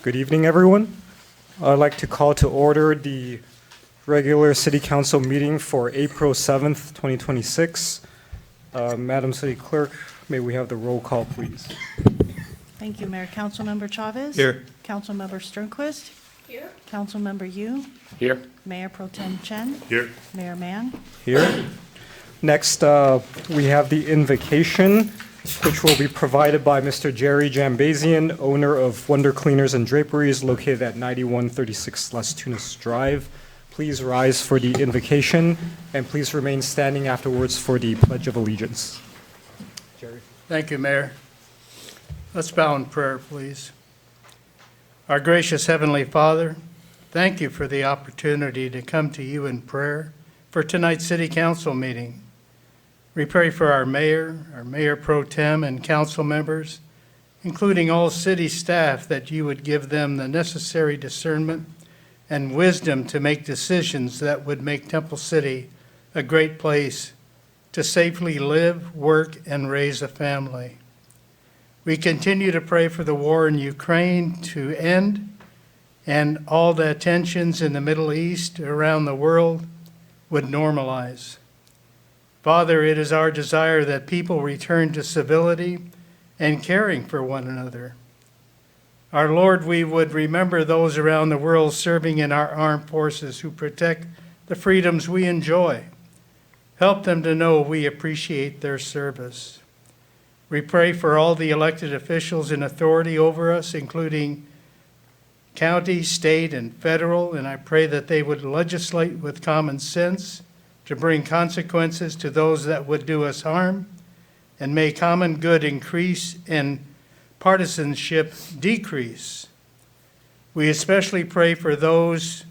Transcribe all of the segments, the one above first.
Good evening, everyone. I'd like to call to order the regular City Council meeting for April 7th, 2026. Madam City Clerk, may we have the roll call, please? Thank you, Mayor. Councilmember Chavez? Here. Councilmember Sternquist? Here. Councilmember Yu? Here. Mayor Pro Tem Chen? Here. Mayor Mann? Here. Next, we have the invocation, which will be provided by Mr. Jerry Jambazian, owner of Wonder Cleaners and Draperies, located at 9136 Las Tunas Drive. Please rise for the invocation, and please remain standing afterwards for the Pledge of Allegiance. Jerry. Thank you, Mayor. Let's bow in prayer, please. Our gracious Heavenly Father, thank you for the opportunity to come to you in prayer for tonight's City Council meeting. We pray for our Mayor Pro Tem, and council members, including all city staff, that you would give them the necessary discernment and wisdom to make decisions that would make Temple City a great place to safely live, work, and raise a family. We continue to pray for the war in Ukraine to end and all the tensions in the Middle East around the world would normalize. Father, it is our desire that people return to civility and caring for one another. Our Lord, we would remember those around the world serving in our armed forces who protect the freedoms we enjoy. Help them to know we appreciate their service. We pray for all the elected officials in authority over us, including county, state, and federal, and I pray that they would legislate with common sense to bring consequences to those that would do us harm, and may common good increase and partisanship decrease. We especially pray for those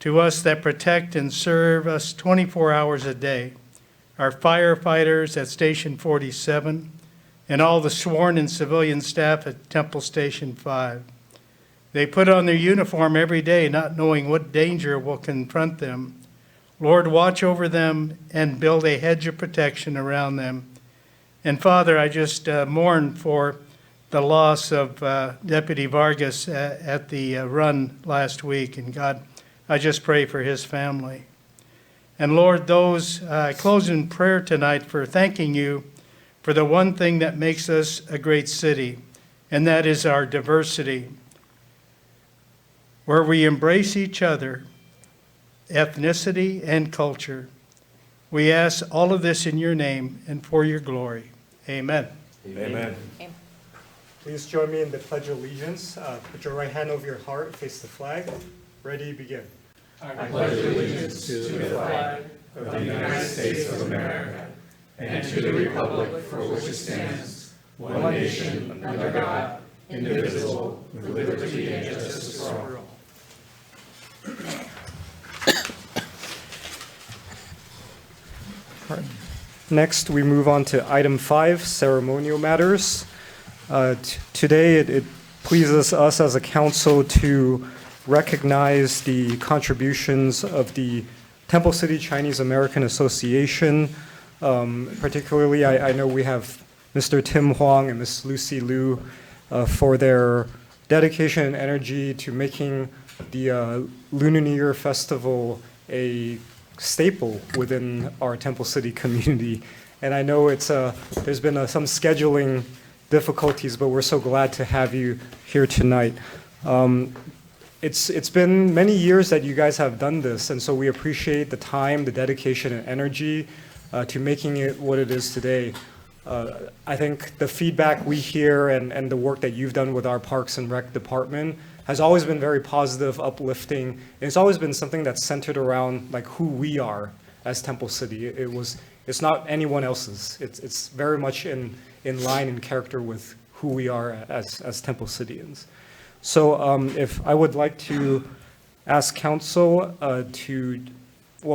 to us that protect and serve us 24 hours a day, our firefighters at Station 47, and all the sworn and civilian staff at Temple Station 5. They put on their uniform every day, not knowing what danger will confront them. Lord, watch over them and build a hedge of protection around them. And Father, I just mourn for the loss of Deputy Vargas at the run last week. And God, I just pray for his family. And Lord, those close in prayer tonight for thanking you for the one thing that makes us a great city, and that is our diversity, where we embrace each other, ethnicity, and culture. We ask all of this in your name and for your glory. Amen. Amen. Please join me in the Pledge of Allegiance. Put your right hand over your heart, face the flag. Ready, begin. I pledge allegiance to the flag of the United States of America and to the republic for which it stands, one nation, under God, indivisible, with liberty and justice for all. Next, we move on to item 5, ceremonial matters. Today, it pleases us as a council to recognize the contributions of the Temple City Chinese American Association. Particularly, I know we have Mr. Tim Huang and Ms. Lucy Liu for their dedication and energy to making the Lunar New Year Festival a staple within our Temple City community. And I know there's been some scheduling difficulties, but we're so glad to have you here tonight. It's been many years that you guys have done this, and so we appreciate the time, the dedication, and energy to making it what it is today. I think the feedback we hear and the work that you've done with our Parks and Rec department has always been very positive, uplifting, and it's always been something that's centered around like who we are as Temple City. It's not anyone else's. It's very much in line and character with who we are as Temple Cityans. So if I would like to ask council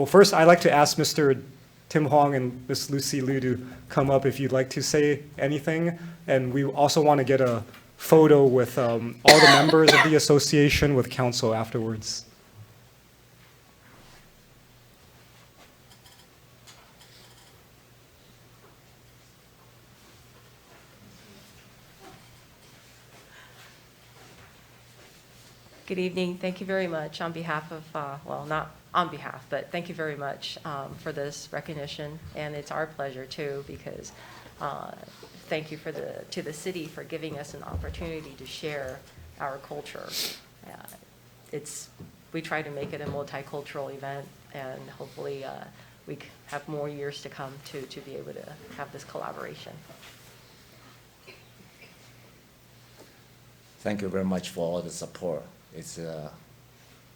first I'd like to ask Mr. Tim Huang and Ms. Lucy Liu to come up if you'd like to say anything. And we also want to get a photo with all the members of the association with council afterwards. Good evening. Thank you very much on behalf of, well, not on behalf, but thank you very much for this recognition. And it's our pleasure too, because thank you to the city for giving us an opportunity to share our culture. We try to make it a multicultural event, and hopefully we have more years to come to be able to have this collaboration. Thank you very much for all the support. It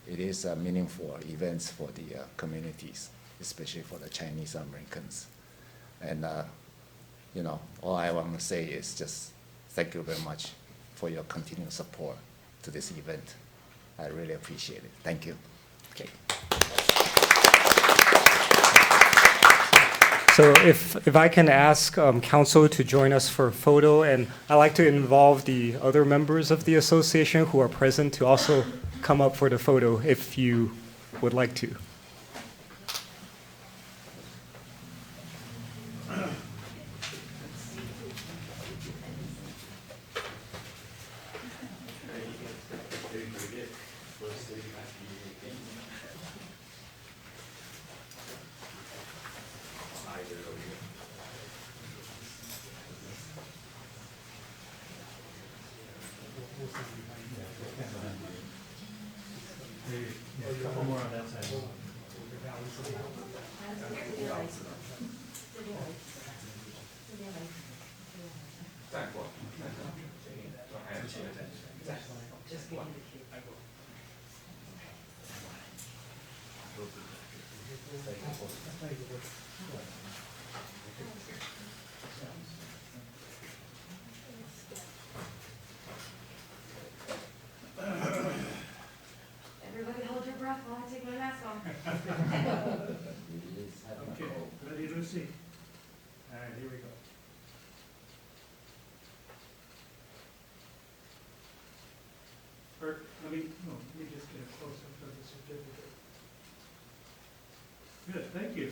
is a meaningful events for the communities, especially for the Chinese Americans. And you know, all I want to say is just thank you very much for your continued support to this event. I really appreciate it. Thank you. Okay. So if I can ask council to join us for a photo, and I'd like to involve the other members of the association who are present to also come up for the photo if you would like to. Everybody hold your breath while I take my mask off. Okay, ready, Lucy? All right, here we go. Let me just get a close-up of the certificate. Good, thank you.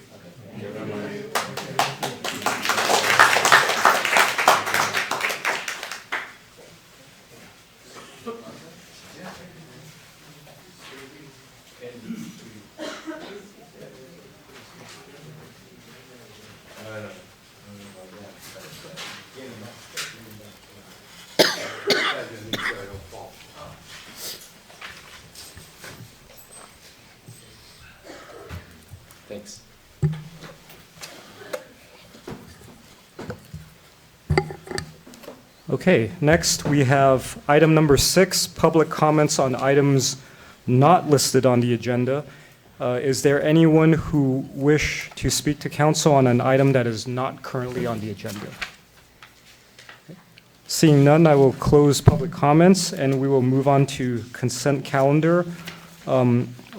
Thanks. Okay, next we have item number 6, public comments on items not listed on the agenda. Is there anyone who wish to speak to council on an item that is not currently on the agenda? Seeing none, I will close public comments and we will move on to consent calendar.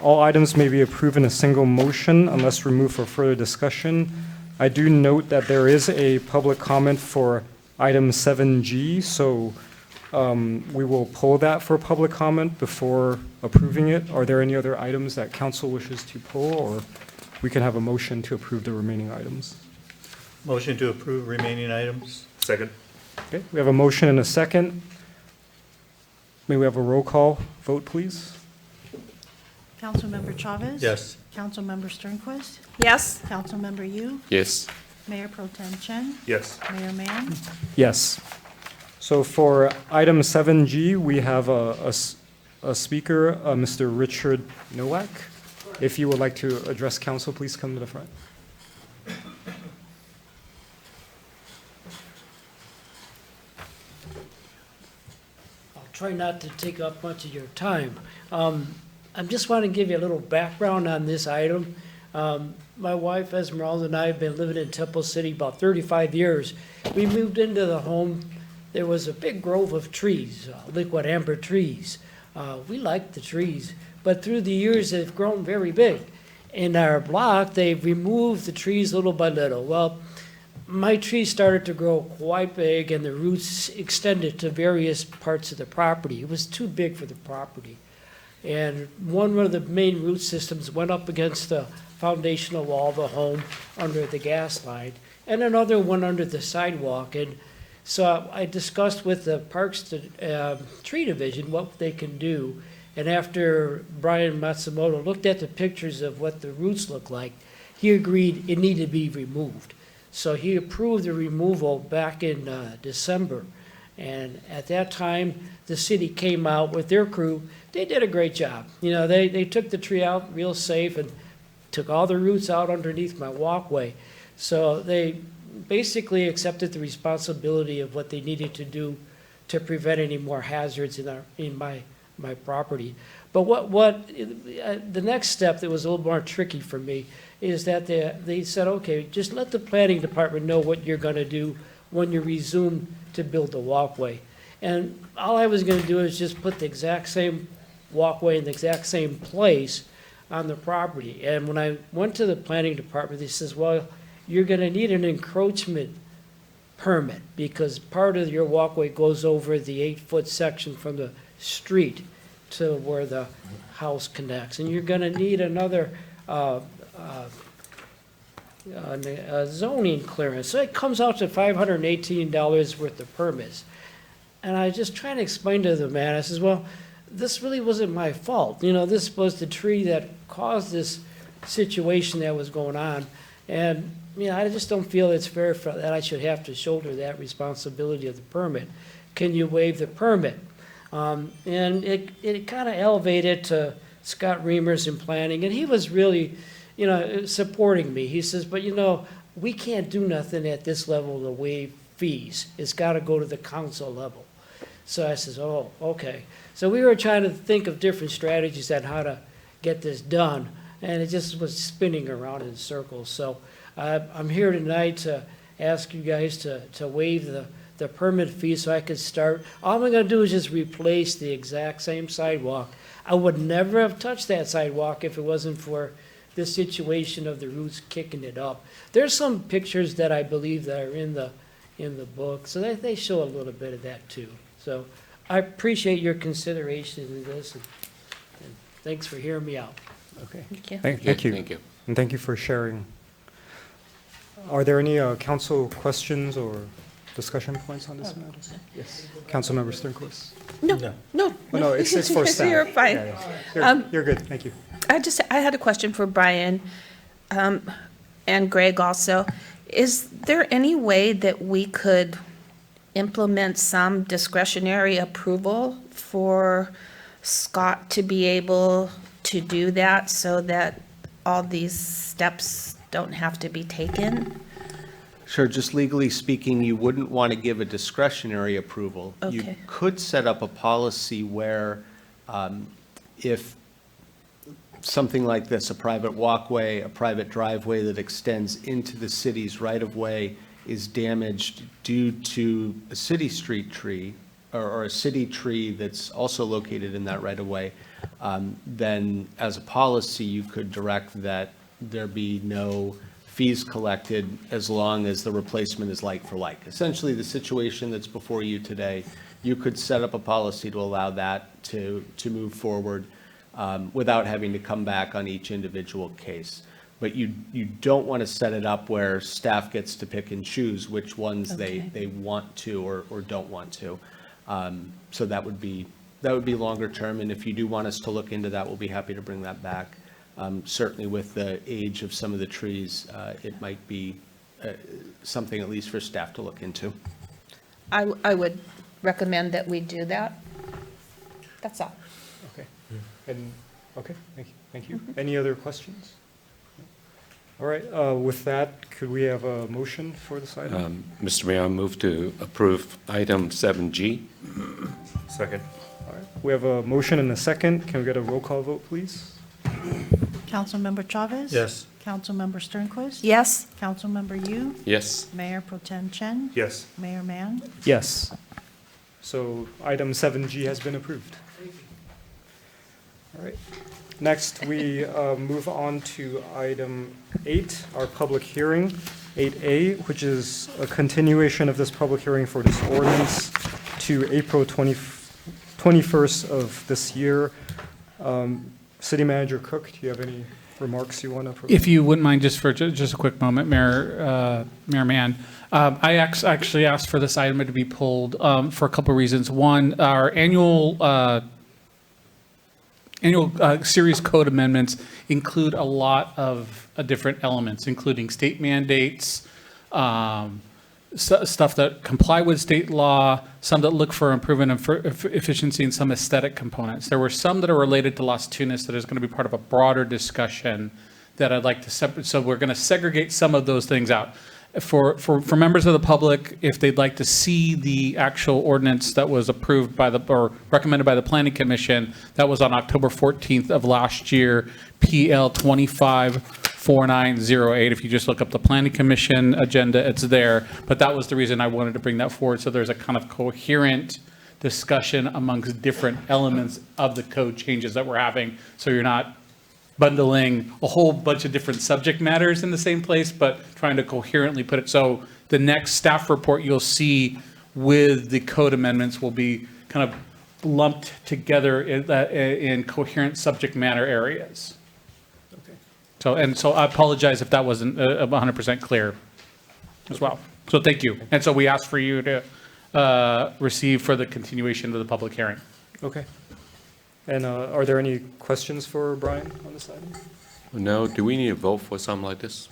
All items may be approved in a single motion unless removed for further discussion. I do note that there is a public comment for item 7G, so we will pull that for public comment before approving it. Are there any other items that council wishes to pull, or we can have a motion to approve the remaining items? Motion to approve remaining items. Second. Okay, we have a motion and a second. May we have a roll call vote, please? Councilmember Chavez? Yes. Councilmember Sternquist? Yes. Councilmember Yu? Yes. Mayor Pro Tem Chen? Yes. Mayor Mann? Yes. So for item 7G, we have a speaker, Mr. Richard Nowak. If you would like to address council, please come to the front. I'll try not to take up much of your time. I just want to give you a little background on this item. My wife Esmeralda and I have been living in Temple City about 35 years. We moved into the home. There was a big grove of trees, liquid amber trees. We liked the trees, but through the years they've grown very big. In our block, they've removed the trees little by little. Well, my trees started to grow quite big and the roots extended to various parts of the property. It was too big for the property. And one of the main root systems went up against the foundational wall of the home under the gas line, and another one under the sidewalk. And so I discussed with the Parks Tree Division what they can do. And after Brian Matsumoto looked at the pictures of what the roots look like, he agreed it needed to be removed. So he approved the removal back in December. And at that time, the city came out with their crew. They did a great job. You know, they took the tree out real safe and took all the roots out underneath my walkway. So they basically accepted the responsibility of what they needed to do to prevent any more hazards in my property. But the next step that was a little more tricky for me is that they said, okay, just let the planning department know what you're gonna do when you resume to build the walkway. And all I was gonna do is just put the exact same walkway in the exact same place on the property. And when I went to the planning department, they says, well, you're gonna need an encroachment permit because part of your walkway goes over the 8-foot section from the street to where the house connects. And you're gonna need another zoning clearance. So it comes out to $518 worth of permits. And I just trying to explain to the man, I says, well, this really wasn't my fault. You know, this was the tree that caused this situation that was going on. And, you know, I just don't feel it's fair that I should have to shoulder that responsibility of the permit. Can you waive the permit? And it kind of elevated to Scott Reimers in planning, and he was really, you know, supporting me. He says, but you know, we can't do nothing at this level to waive fees. It's got to go to the council level. So I says, oh, okay. So we were trying to think of different strategies on how to get this done, and it just was spinning around in circles. So I'm here tonight to ask you guys to waive the permit fee so I could start. All I'm gonna do is just replace the exact same sidewalk. I would never have touched that sidewalk if it wasn't for the situation of the roots kicking it up. There's some pictures that I believe that are in the book, so they show a little bit of that too. So I appreciate your consideration in this, and thanks for hearing me out. Okay. Thank you. Thank you. Thank you. And thank you for sharing. Are there any council questions or discussion points on this matter? Yes. Councilmember Sternquist. No. Oh, no, it's for staff. You're fine. Yeah. You're good, thank you. I had a question for Brian, and Greg also. Is there any way that we could implement some discretionary approval for Scott to be able to do that so that all these steps don't have to be taken? Sure, just legally speaking, you wouldn't want to give a discretionary approval. You Okay. could set up a policy where if something like this, a private walkway, a private driveway that extends into the city's right-of-way is damaged due to a city street tree or a city tree that's also located in that right-of-way, then as a policy, you could direct that there be no fees collected as long as the replacement is like for like. Essentially, the situation that's before you today, you could set up a policy to allow that to move forward without having to come back on each individual case. But you don't want to set it up where staff gets to pick and choose which ones they want to or don't want to. So that would be longer term, and if you do want us to look into that, we'll be happy to bring that back. Certainly with the age of some of the trees, it might be something at least for staff to look into. I would recommend that we do that. That's all. Okay. And, okay, thank you. Any other questions? All right, with that, could we have a motion for this item? Mr. Mayor, I move to approve item 7G. Second. All right, we have a motion and a second. Can we get a roll call vote, please? Councilmember Chavez? Yes. Councilmember Sternquist? Yes? Councilmember Yu? Yes. Mayor Pro Tem Chen? Yes. Mayor Mann? Yes. So item 7G has been approved. All right. Next, we move on to item 8, our public hearing, 8A, which is a continuation of this public hearing for this ordinance to April 21st of this year. City Manager Cook, do you have any remarks you want to provide? If you wouldn't mind, just for just a quick moment, Mayor Mann. I actually asked for this item to be pulled for a couple of reasons. One, our annual series code amendments include a lot of different elements, including state mandates, stuff that comply with state law, some that look for improvement of efficiency, and some aesthetic components. There were some that are related to Las Tunas that is going to be part of a broader discussion that I'd like to separate. So we're going to segregate some of those things out. For members of the public, if they'd like to see the actual ordinance that was approved by or recommended by the Planning Commission, that was on October 14th of last year, PL 254908. If you just look up the Planning Commission agenda, it's there. But that was the reason I wanted to bring that forward, so there's a kind of coherent discussion amongst different elements of the code changes that we're having, so you're not bundling a whole bunch of different subject matters in the same place, but trying to coherently put it. So the next staff report you'll see with the code amendments will be kind of lumped together in coherent subject matter areas. Okay. So I apologize if that wasn't 100% clear as well. So thank you. And so we ask for you to receive for the continuation of the public hearing. Okay. And are there any questions for Brian on this item? No, do we need a vote for something like this?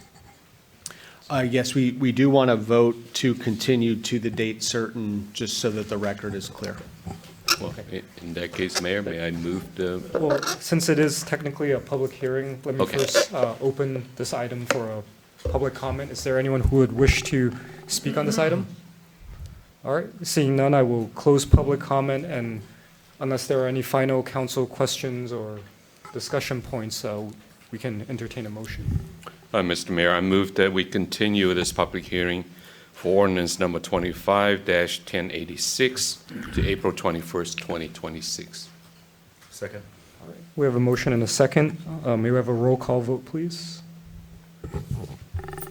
Yes, we do want to vote to continue to the date certain, just so that the record is clear. Well, in that case, Mayor, may I move the, Well, since it is technically a public hearing, let me Okay. first open this item for a public comment. Is there anyone who would wish to speak on this item? All right, seeing none, I will close public comment, and unless there are any final council questions or discussion points, we can entertain a motion. Mr. Mayor, I move that we continue this public hearing for ordinance number 25-1086 to April 21st, 2026. Second. We have a motion and a second. May we have a roll call vote, please?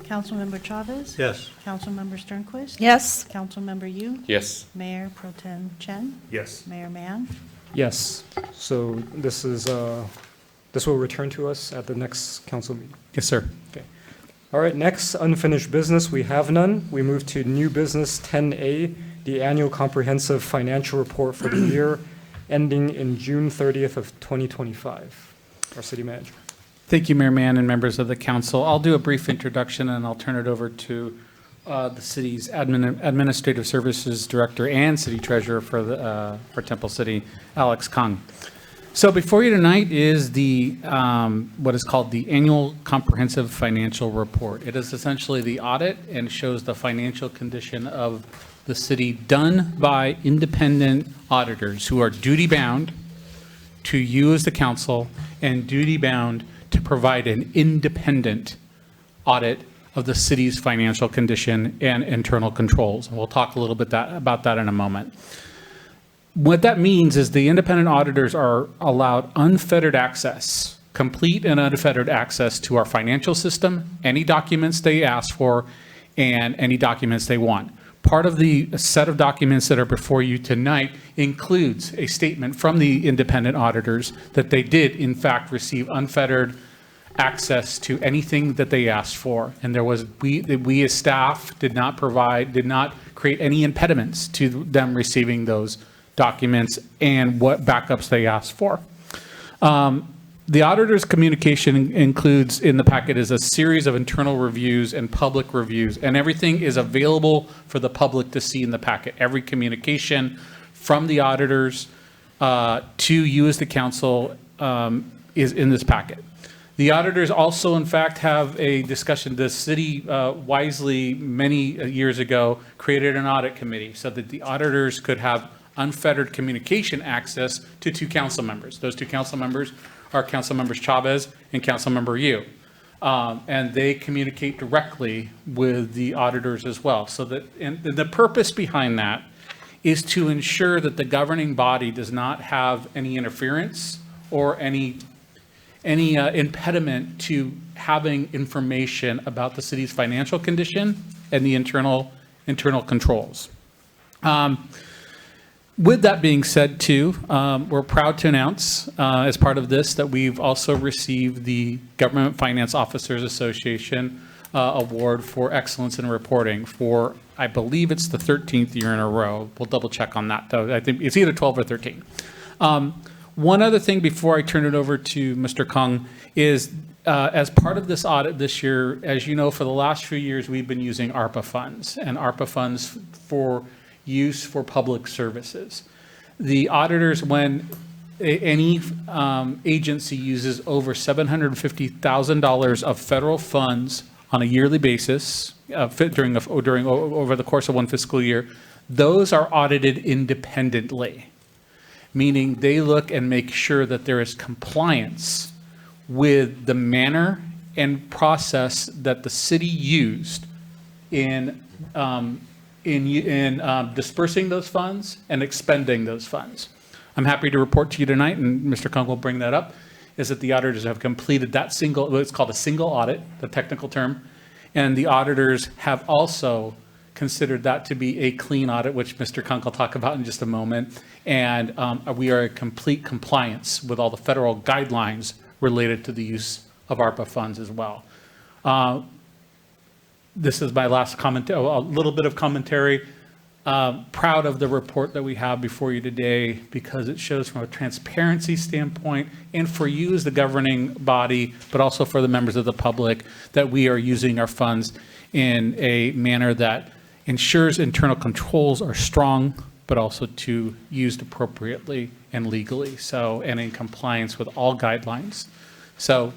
Councilmember Chavez? Yes. Councilmember Sternquist? Yes. Councilmember Yu? Yes. Mayor Pro Tem Chen? Yes. Mayor Mann? Yes. So this is, this will return to us at the next council meeting. Yes, sir. Okay. All right, next, unfinished business, we have none. We move to new business 10A, the annual comprehensive financial report for the year ending in June 30th of 2025. Our city manager. Thank you, Mayor Mann and members of the council. I'll do a brief introduction and I'll turn it over to the city's administrative services director and city treasurer for Temple City, Alex Kang. So before you tonight is the what is called the annual comprehensive financial report. It is essentially the audit and shows the financial condition of the city done by independent auditors who are duty-bound to you as the council and duty-bound to provide an independent audit of the city's financial condition and internal controls. And we'll talk a little bit about that in a moment. What that means is the independent auditors are allowed unfettered access, complete and unfettered access to our financial system, any documents they ask for, and any documents they want. Part of the set of documents that are before you tonight includes a statement from the independent auditors that they did, in fact, receive unfettered access to anything that they asked for. And there was, we as staff did not create any impediments to them receiving those documents and what backups they asked for. The auditor's communication includes in the packet is a series of internal reviews and public reviews, and everything is available for the public to see in the packet. Every communication from the auditors to you as the council is in this packet. The auditors also, in fact, have a discussion. The city wisely, many years ago, created an audit committee so that the auditors could have unfettered communication access to two council members. Those two council members are Council Members Chavez and Council Member Yu. And they communicate directly with the auditors as well. So that, and the purpose behind that is to ensure that the governing body does not have any interference or any impediment to having information about the city's financial condition and the internal controls. With that being said, too, we're proud to announce, as part of this, that we've also received the Government Finance Officers Association Award for Excellence in Reporting for, I believe it's the 13th year in a row. We'll double check on that, though. I think it's either 12 or 13. One other thing before I turn it over to Mr. Kung is, as part of this audit this year, as you know, for the last few years, we've been using ARPA funds and ARPA funds for use for public services. The auditors, when any agency uses over $750,000 of federal funds on a yearly basis over the course of one fiscal year, those are audited independently, meaning they look and make sure that there is compliance with the manner and process that the city used in dispersing those funds and expending those funds. I'm happy to report to you tonight, and Mr. Kung will bring that up, is that the auditors have completed that it's called a single audit, the technical term, and the auditors have also considered that to be a clean audit, which Mr. Kung will talk about in just a moment, and we are in complete compliance with all the federal guidelines related to the use of ARPA funds as well. This is my last comment, a little bit of commentary. Proud of the report that we have before you today because it shows from a transparency standpoint and for you as the governing body, but also for the members of the public, that we are using our funds in a manner that ensures internal controls are strong, but also to used appropriately and legally, so, and in compliance with all guidelines. So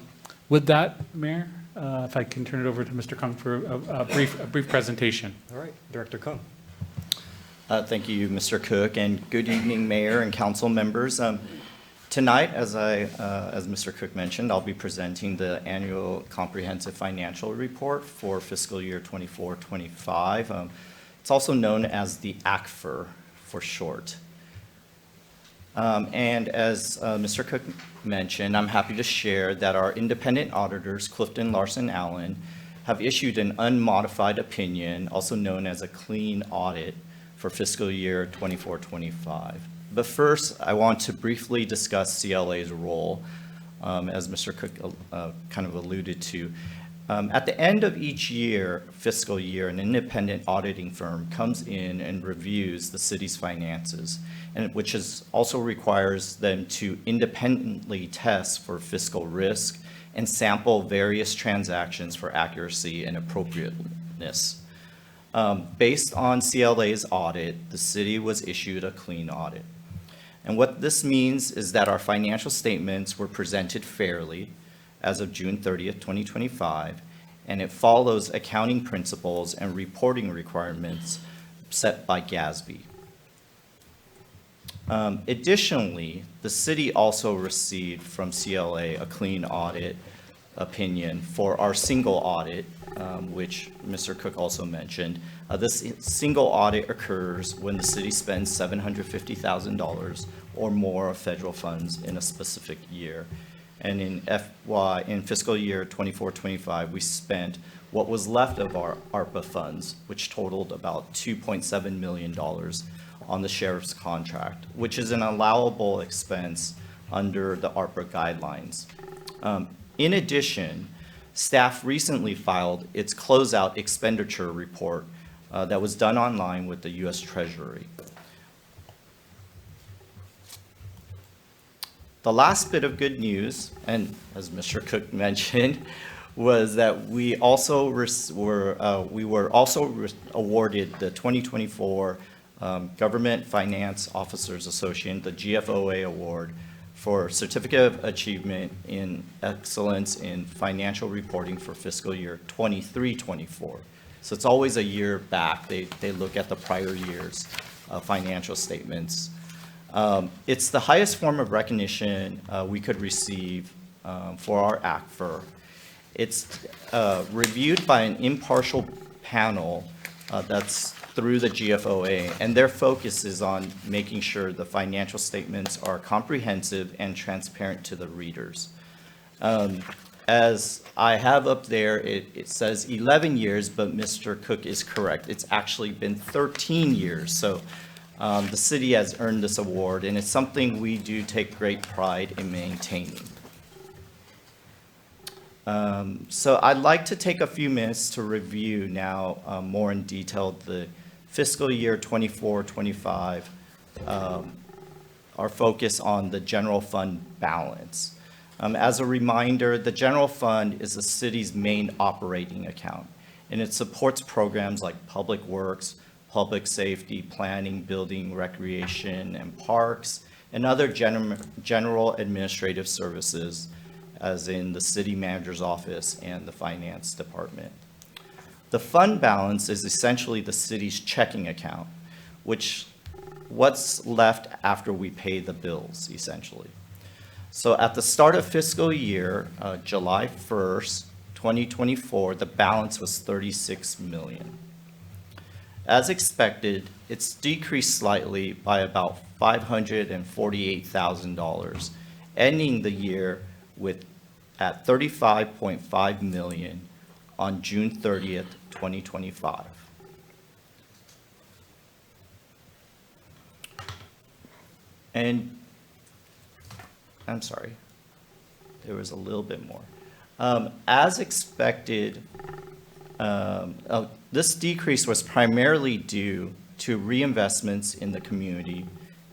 with that, Mayor, if I can turn it over to Mr. Kung for a brief presentation. All right, Director Kung. Thank you, Mr. Cook, and good evening, Mayor and council members. Tonight, as Mr. Cook mentioned, I'll be presenting the annual comprehensive financial report for fiscal year 24-25. It's also known as the ACFR for short. And as Mr. Cook mentioned, I'm happy to share that our independent auditors, Clifton Larson Allen, have issued an unmodified opinion, also known as a clean audit, for fiscal year 24-25. But first, I want to briefly discuss CLA's role, as Mr. Cook kind of alluded to. At the end of each fiscal year, an independent auditing firm comes in and reviews the city's finances, and which also requires them to independently test for fiscal risk and sample various transactions for accuracy and appropriateness. Based on CLA's audit, the city was issued a clean audit. And what this means is that our financial statements were presented fairly as of June 30th, 2025, and it follows accounting principles and reporting requirements set by GASB. Additionally, the city also received from CLA a clean audit opinion for our single audit, which Mr. Cook also mentioned. This single audit occurs when the city spends $750,000 or more of federal funds in a specific year. And in fiscal year 24-25, we spent what was left of our ARPA funds, which totaled about $2.7 million on the sheriff's contract, which is an allowable expense under the ARPA guidelines. In addition, staff recently filed its closeout expenditure report that was done online with the U.S. Treasury. The last bit of good news, and as Mr. Cook mentioned, was that we also were awarded the 2024 Government Finance Officers Association, the GFOA Award, for Certificate of Achievement in Excellence in Financial Reporting for fiscal year 23-24. So it's always a year back. They look at the prior year's financial statements. It's the highest form of recognition we could receive for our ACFR. It's reviewed by an impartial panel that's through the GFOA, and their focus is on making sure the financial statements are comprehensive and transparent to the readers. As I have up there, it says 11 years, but Mr. Cook is correct. It's actually been 13 years. So the city has earned this award, and it's something we do take great pride in maintaining. So I'd like to take a few minutes to review now more in detail the fiscal year 24-25 our focus on the general fund balance. As a reminder, the general fund is the city's main operating account, and it supports programs like public works, public safety, planning, building, recreation, and parks, and other general administrative services, as in the city manager's office and the finance department. The fund balance is essentially the city's checking account, what's left after we pay the bills, essentially. So at the start of fiscal year, July 1st, 2024, the balance was $36 million. As expected, it's decreased slightly by about $548,000, ending the year at $35.5 million on June 30th, 2025. And I'm sorry, there was a little bit more. As expected, this decrease was primarily due to reinvestments in the community,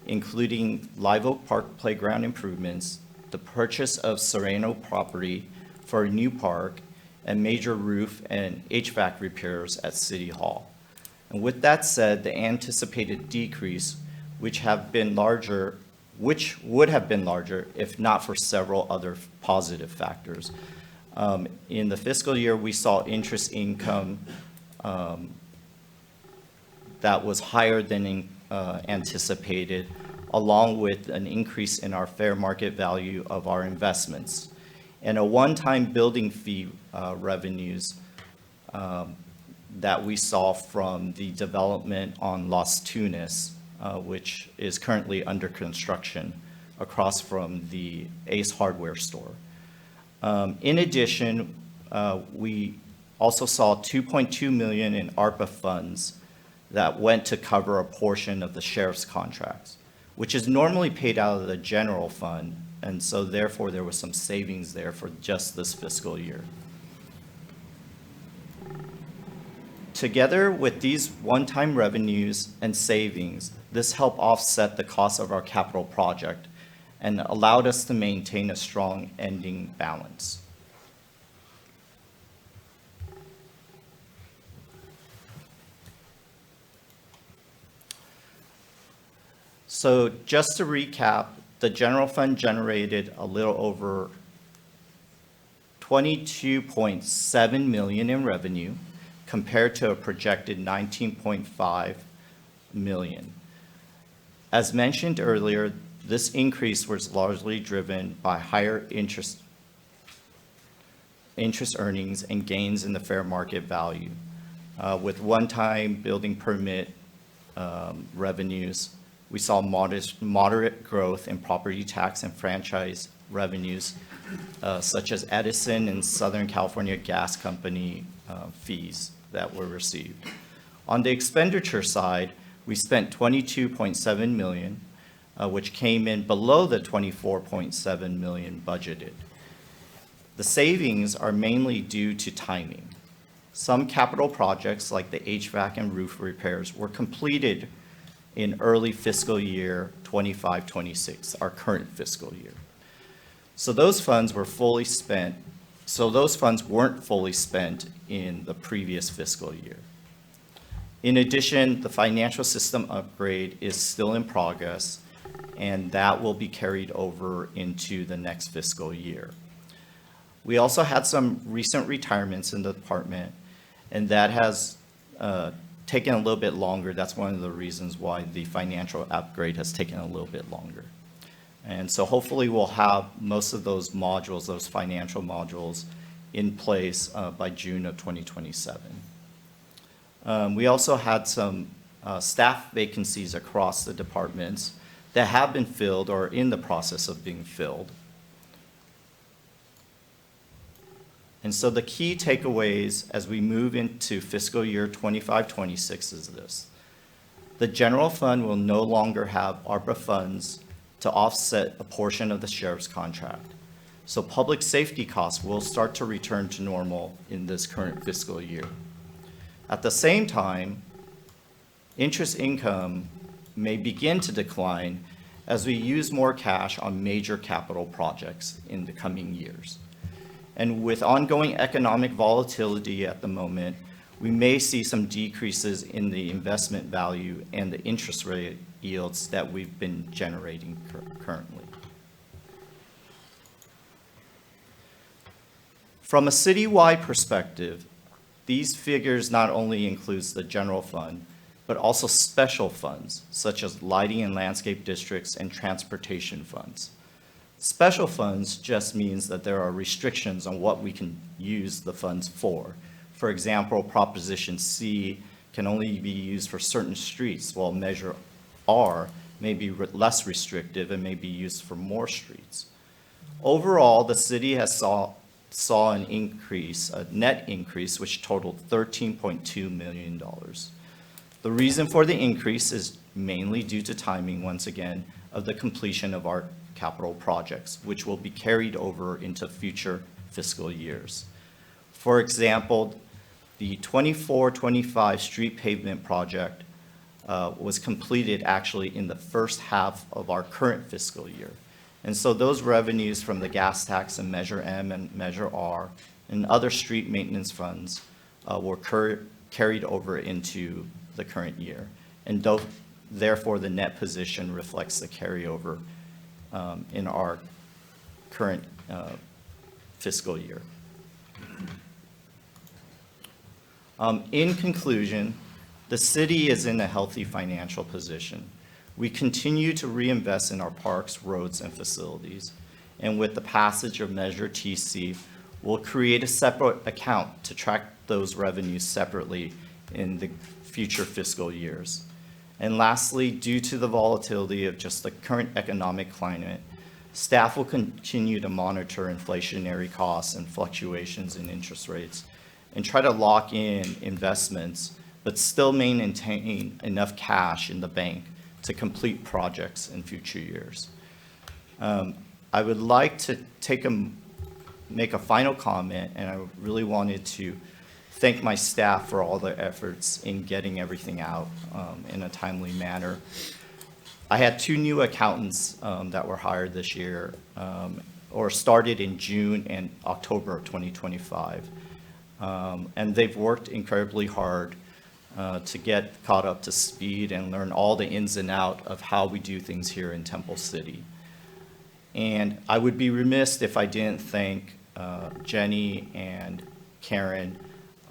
including Live Oak Park playground improvements, the purchase of Sereno property for a new park, and major roof and HVAC repairs at City Hall. And with that said, the anticipated decrease, which would have been larger if not for several other positive factors. In the fiscal year, we saw interest income that was higher than anticipated, along with an increase in our fair market value of our investments, and a one-time building fee revenues that we saw from the development on Las Tunas, which is currently under construction across from the Ace Hardware store. In addition, we also saw $2.2 million in ARPA funds that went to cover a portion of the sheriff's contracts, which is normally paid out of the general fund, and so therefore there was some savings there for just this fiscal year. Together with these one-time revenues and savings, this helped offset the cost of our capital project and allowed us to maintain a strong ending balance. So just to recap, the general fund generated a little over $22.7 million in revenue compared to a projected $19.5 million. As mentioned earlier, this increase was largely driven by higher interest earnings and gains in the fair market value, with one-time building permit revenues. We saw moderate growth in property tax and franchise revenues, such as Edison and Southern California Gas Company fees that were received. On the expenditure side, we spent $22.7 million, which came in below the $24.7 million budgeted. The savings are mainly due to timing. Some capital projects, like the HVAC and roof repairs, were completed in early fiscal year 25-26, our current fiscal year. So those funds weren't fully spent in the previous fiscal year. In addition, the financial system upgrade is still in progress, and that will be carried over into the next fiscal year. We also had some recent retirements in the department, and that has taken a little bit longer. That's one of the reasons why the financial upgrade has taken a little bit longer. And so hopefully we'll have most of those modules, those financial modules, in place by June of 2027. We also had some staff vacancies across the departments that have been filled or are in the process of being filled. And so the key takeaways as we move into fiscal year 25-26 is this. The general fund will no longer have ARPA funds to offset a portion of the sheriff's contract. So public safety costs will start to return to normal in this current fiscal year. At the same time, interest income may begin to decline as we use more cash on major capital projects in the coming years. And with ongoing economic volatility at the moment, we may see some decreases in the investment value and the interest rate yields that we've been generating currently. From a citywide perspective, these figures not only includes the general fund, but also special funds, such as lighting and landscape districts and transportation funds. Special funds just means that there are restrictions on what we can use the funds for. For example, Proposition C can only be used for certain streets, while Measure R may be less restrictive and may be used for more streets. Overall, the city has saw an increase, a net increase, which totaled $13.2 million. The reason for the increase is mainly due to timing, once again, of the completion of our capital projects, which will be carried over into future fiscal years. For example, the 24-25 street pavement project was completed actually in the first half of our current fiscal year. And so those revenues from the gas tax and Measure M and Measure R and other street maintenance funds were carried over into the current year. And therefore, the net position reflects the carryover in our current fiscal year. In conclusion, the city is in a healthy financial position. We continue to reinvest in our parks, roads, and facilities. And with the passage of Measure TC, we'll create a separate account to track those revenues separately in the future fiscal years. And lastly, due to the volatility of just the current economic climate, staff will continue to monitor inflationary costs and fluctuations in interest rates and try to lock in investments, but still maintain enough cash in the bank to complete projects in future years. I would like to make a final comment, and I really wanted to thank my staff for all their efforts in getting everything out in a timely manner. I had 2 new accountants that were hired this year, or started in June and October of 2025. And they've worked incredibly hard to get caught up to speed and learn all the ins and outs of how we do things here in Temple City. And I would be remiss if I didn't thank Jenny and Karen,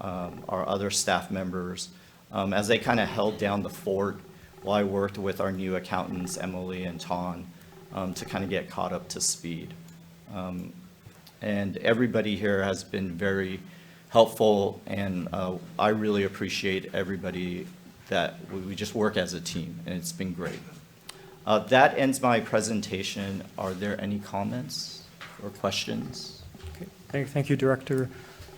our other staff members, as they kind of held down the fort while I worked with our new accountants, Emily and Ton, to kind of get caught up to speed. And everybody here has been very helpful, and I really appreciate everybody that we just work as a team, and it's been great. That ends my presentation. Are there any comments or questions? Okay. Thank you, Director.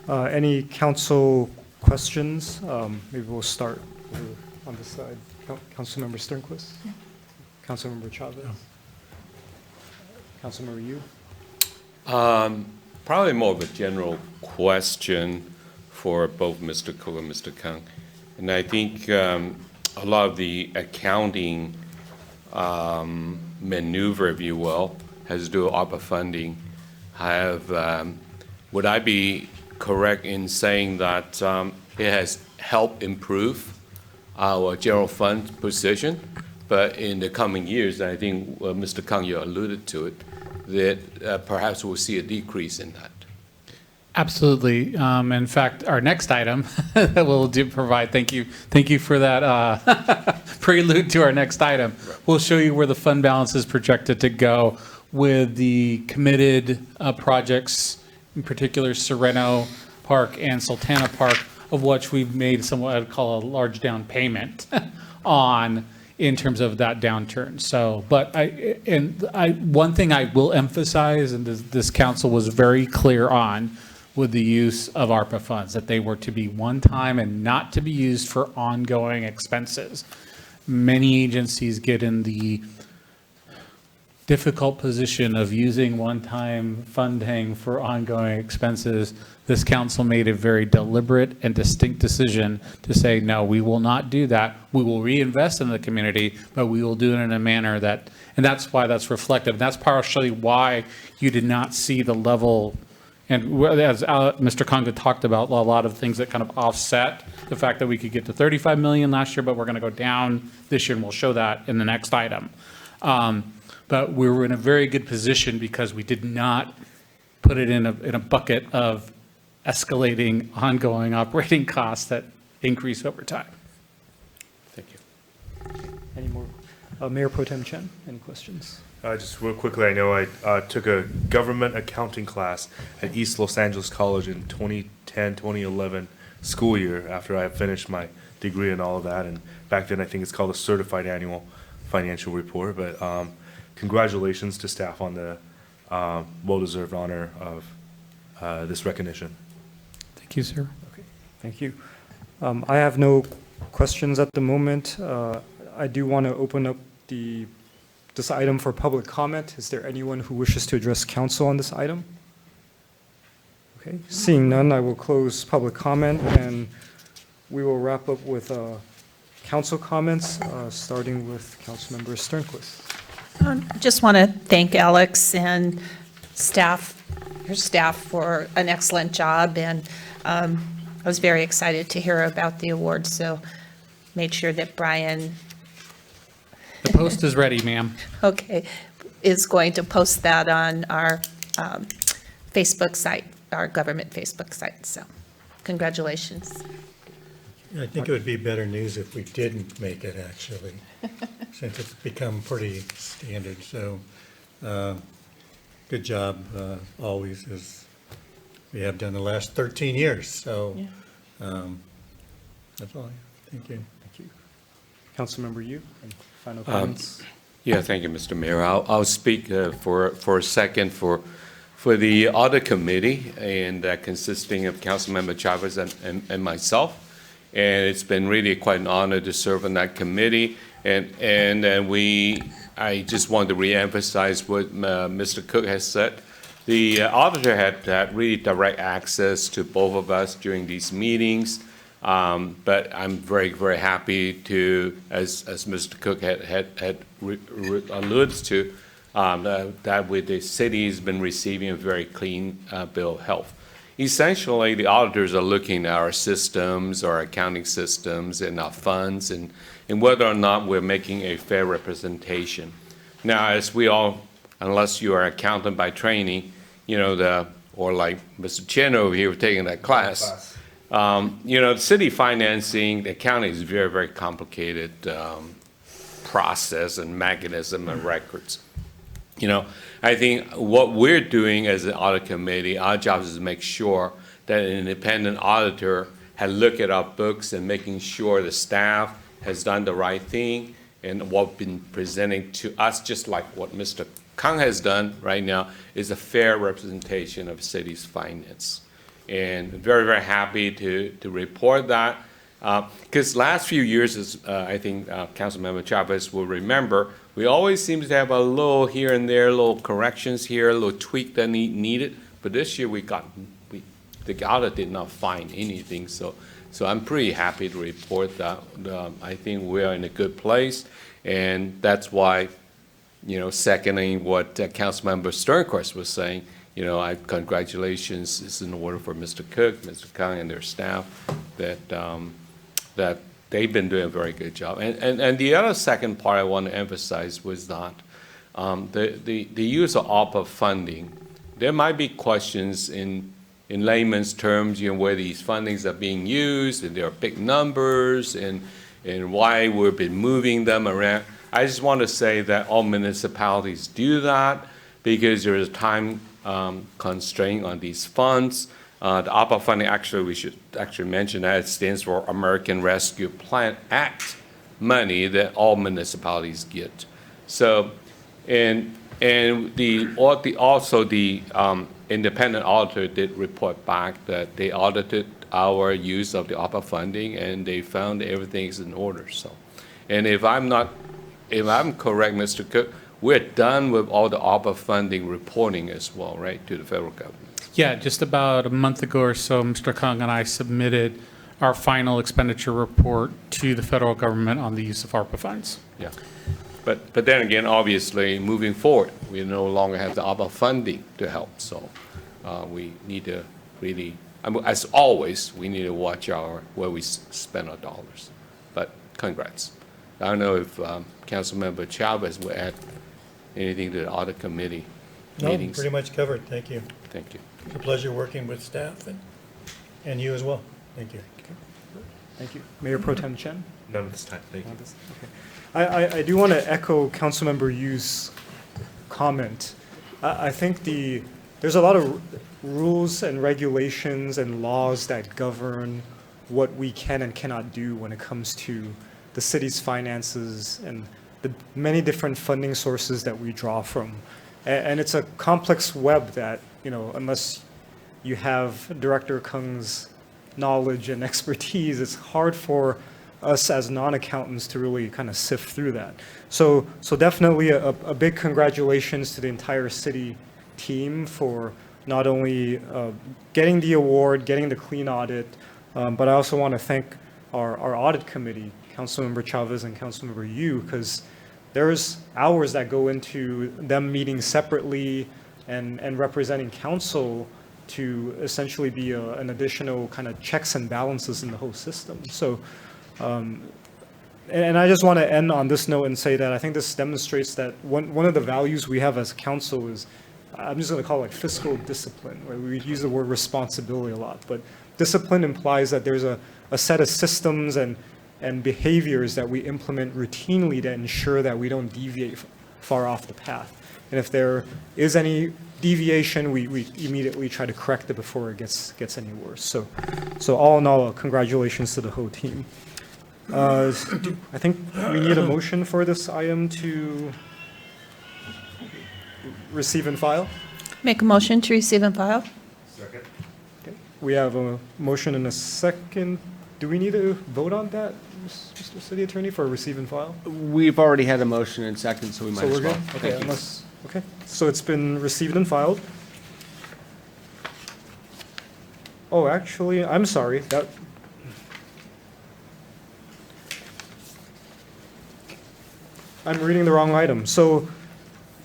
Any council questions? Maybe we'll start over on this side. Councilmember Sternquist? Yeah. Councilmember Chavez? No. Councilmember Yu? Probably more of a general question for both Mr. Cook and Mr. Kang. And I think a lot of the accounting maneuver, if you will, has to do with ARPA funding. Would I be correct in saying that it has helped improve our general fund position? But in the coming years, I think Mr. Kang, you alluded to it, that perhaps we'll see a decrease in that. Absolutely. In fact, our next item that we'll provide, thank you for that prelude to our next item. Right. We'll show you where the fund balance is projected to go with the committed projects, in particular Sereno Park and Sultana Park, of which we've made somewhat I'd call a large down payment on in terms of that downturn. So, but one thing I will emphasize, and this council was very clear on, with the use of ARPA funds, that they were to be one time and not to be used for ongoing expenses. Many agencies get in the difficult position of using one-time funding for ongoing expenses, this council made a very deliberate and distinct decision to say, no, we will not do that. We will reinvest in the community, but we will do it in a manner that, and that's why that's reflective. That's partially why you did not see the level, and as Mr. Conga talked about, a lot of things that kind of offset the fact that we could get to 35 million last year, but we're going to go down this year, and we'll show that in the next item. But we were in a very good position because we did not put it in a bucket of escalating ongoing operating costs that increase over time. Thank you. Any more? Mayor Pro Tem Chen, any questions? Just real quickly, I know I took a government accounting class at East Los Angeles College in 2010, 2011 school year after I finished my degree and all of that. And back then, I think it's called a certified annual financial report. But congratulations to staff on the well-deserved honor of this recognition. Thank you, sir. Okay, thank you. I have no questions at the moment. I do want to open up this item for public comment. Is there anyone who wishes to address council on this item? Okay, seeing none, I will close public comment and we will wrap up with council comments, starting with Councilmember Sternquist. I just want to thank Alex and staff, your staff, for an excellent job, and I was very excited to hear about the award, so made sure that Brian, The post is ready, ma'am. okay, is going to post that on our Facebook site, our government Facebook site, so congratulations. I think it would be better news if we didn't make it, actually, since it's become pretty standard. So good job always, as we have done the last 13 years. So that's all I have. Thank you. Thank you. Councilmember Yu, any final comments? Yeah, thank you, Mr. Mayor. I'll speak for a second for the audit committee, and consisting of Councilmember Chavez and myself. And it's been really quite an honor to serve on that committee. And I just want to reemphasize what Mr. Cook has said. The auditor had really direct access to both of us during these meetings. But I'm very, very happy to, as Mr. Cook had alluded to, that with the city has been receiving a very clean bill of health. Essentially, the auditors are looking at our systems, our accounting systems, and our funds, and whether or not we're making a fair representation. Now, as we all, unless you are an accountant by training, or like Mr. Chen over here taking that class, the city financing, the accounting is a very, very complicated process and mechanism and records. I think what we're doing as an audit committee, our job is to make sure that an independent auditor has looked at our books and making sure the staff has done the right thing and what's been presenting to us, just like what Mr. Kang has done right now, is a fair representation of city's finance. And very, very happy to report that. Because last few years, as I think Councilmember Chavez will remember, we always seem to have a little here and there, little corrections here, a little tweak that needed. But this year the audit did not find anything. So I'm pretty happy to report that. I think we are in a good place, and that's why, seconding what Councilmember Sternquist was saying, congratulations is in order for Mr. Cook, Mr. Kang, and their staff that they've been doing a very good job. And the other second part I want to emphasize was that the use of ARPA funding, there might be questions in layman's terms, where these fundings are being used, and there are big numbers, and why we've been moving them around. I just want to say that all municipalities do that because there is a time constraint on these funds. The ARPA funding, actually, we should actually mention that it stands for American Rescue Plan Act money that all municipalities get. So, and also the independent auditor did report back that they audited our use of the ARPA funding, and they found everything is in order. So, and if I'm correct, Mr. Cook, we're done with all the ARPA funding reporting as well, right, to the federal government? Yeah, just about a month ago or so, Mr. Kung and I submitted our final expenditure report to the federal government on the use of ARPA funds. Yeah. But then again, obviously, moving forward, we no longer have the ARPA funding to help. So we need to really, as always, we need to watch where we spend our dollars. But congrats. I don't know if Councilmember Chavez will add anything to the audit committee No, meetings. pretty much covered. Thank you. Thank you. It's a pleasure working with staff and you as well. Thank you. Thank you. Mayor Pro Tem Chen? None of this time, thank you. Okay. I do want to echo Councilmember Yu's comment. I think there's a lot of rules and regulations and laws that govern what we can and cannot do when it comes to the city's finances and the many different funding sources that we draw from. And it's a complex web that, unless you have Director Kung's knowledge and expertise, it's hard for us as non-accountants to really kind of sift through that. So definitely a big congratulations to the entire city team for not only getting the award, getting the clean audit, but I also want to thank our audit committee, Councilmember Chavez and Councilmember Yu, because there's hours that go into them meeting separately and representing council to essentially be an additional kind of checks and balances in the whole system. So, and I just want to end on this note and say that I think this demonstrates that one of the values we have as a council is, I'm just going to call it like fiscal discipline, where we use the word responsibility a lot, but discipline implies that there's a set of systems and behaviors that we implement routinely to ensure that we don't deviate far off the path. And if there is any deviation, we immediately try to correct it before it gets any worse. So all in all, congratulations to the whole team. I think we need a motion for this item to receive and file. Make a motion to receive and file? Second. Okay. We have a motion and a second. Do we need to vote on that, Mr. City Attorney, for receive and file? We've already had a motion and second, so we might So as we're well. good? Thank Okay, you. unless, okay. So it's been received and filed. Oh, actually, I'm sorry, I'm reading the wrong item. So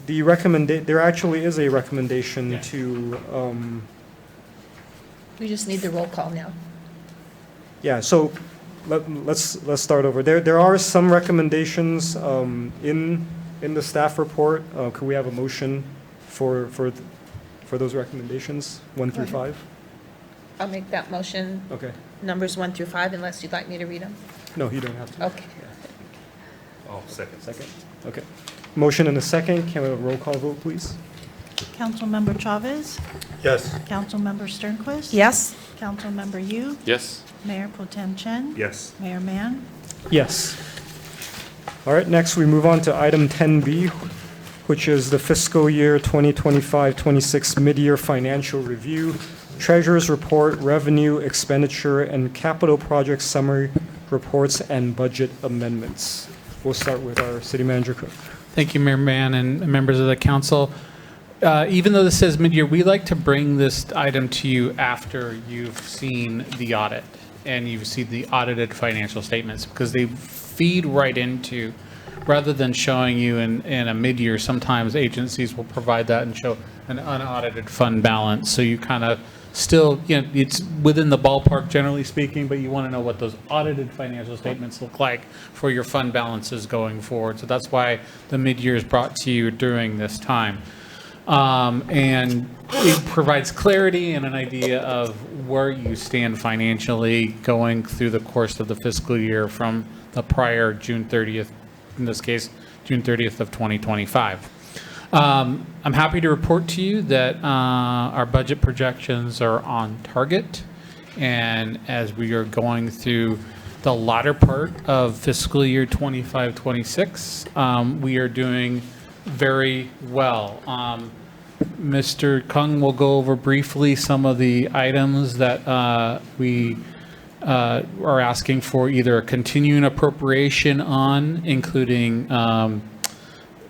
there actually is a recommendation to, We just need the roll call now. yeah, so let's start over. There are some recommendations in the staff report. Could we have a motion for those recommendations, 1 through 5? I'll make that motion, Okay. numbers 1 through 5, unless you'd like me to read them. No, you don't have to. Okay. Oh, second. Second? Okay. Motion and a second. Can we have a roll call vote, please? Councilmember Chavez? Yes. Councilmember Sternquist? Yes? Councilmember Yu? Yes. Mayor Pro Tem Chen? Yes. Mayor Mann? Yes. All right, next we move on to item 10B, which is the fiscal year 2025-26 mid-year financial review, treasurer's report, revenue, expenditure, and capital project summary reports and budget amendments. We'll start with our city manager, Cook. Thank you, Mayor Mann and members of the council. Even though this says mid-year, we like to bring this item to you after you've seen the audit and you've seen the audited financial statements, because they feed right into, rather than showing you in a mid-year, sometimes agencies will provide that and show an unaudited fund balance. So you kind of still, it's within the ballpark generally speaking, but you want to know what those audited financial statements look like for your fund balances going forward. So that's why the mid-year is brought to you during this time. And it provides clarity and an idea of where you stand financially going through the course of the fiscal year from the prior June 30th, in this case, June 30th of 2025. I'm happy to report to you that our budget projections are on target. And as we are going through the latter part of fiscal year 25-26, we are doing very well. Mr. Kung will go over briefly some of the items that we are asking for either a continuing appropriation on, including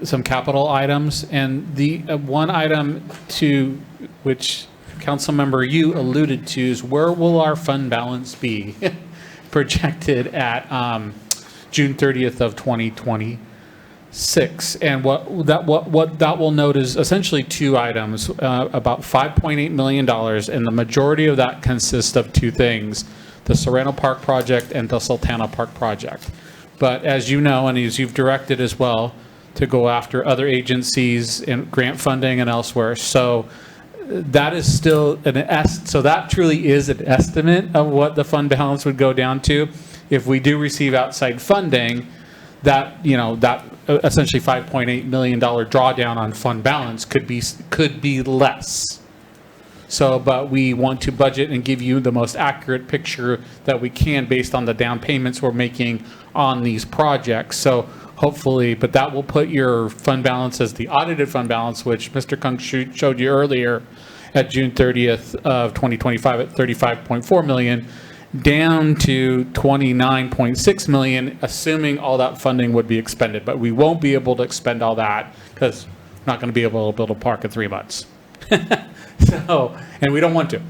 some capital items. And the one item to which Councilmember you alluded to is where will our fund balance be projected at June 30th of 2026? And what that will note is essentially two items, about $5.8 million, and the majority of that consists of two things: the Serrano Park project and the Sultana Park project. But as you know, and as you've directed as well, to go after other agencies and grant funding and elsewhere. So that is still so that truly is an estimate of what the fund balance would go down to. If we do receive outside funding, that, that essentially $5.8 million drawdown on fund balance could be less. So, but we want to budget and give you the most accurate picture that we can based on the down payments we're making on these projects. So hopefully, but that will put your fund balance as the audited fund balance, which Mr. Kung showed you earlier at June 30th of 2025 at $35.4 million, down to $29.6 million, assuming all that funding would be expended. But we won't be able to expend all that because we're not going to be able to build a park in 3 months. So, and we don't want to.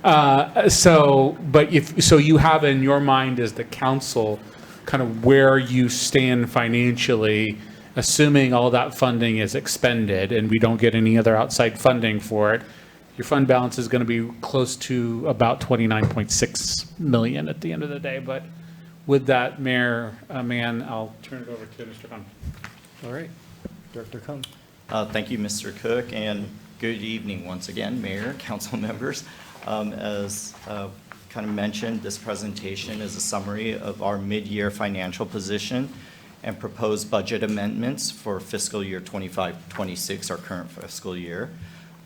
But you have in your mind as the council kind of where you stand financially, assuming all that funding is expended and we don't get any other outside funding for it. Your fund balance is going to be close to about $29.6 million at the end of the day. But with that, Mayor Mann, I'll turn it over to Mr. Kung. All right, Director Kung. Thank you, Mr. Cook, and good evening once again, Mayor, council members. As kind of mentioned, this presentation is a summary of our mid-year financial position and proposed budget amendments for fiscal year 25-26, our current fiscal year.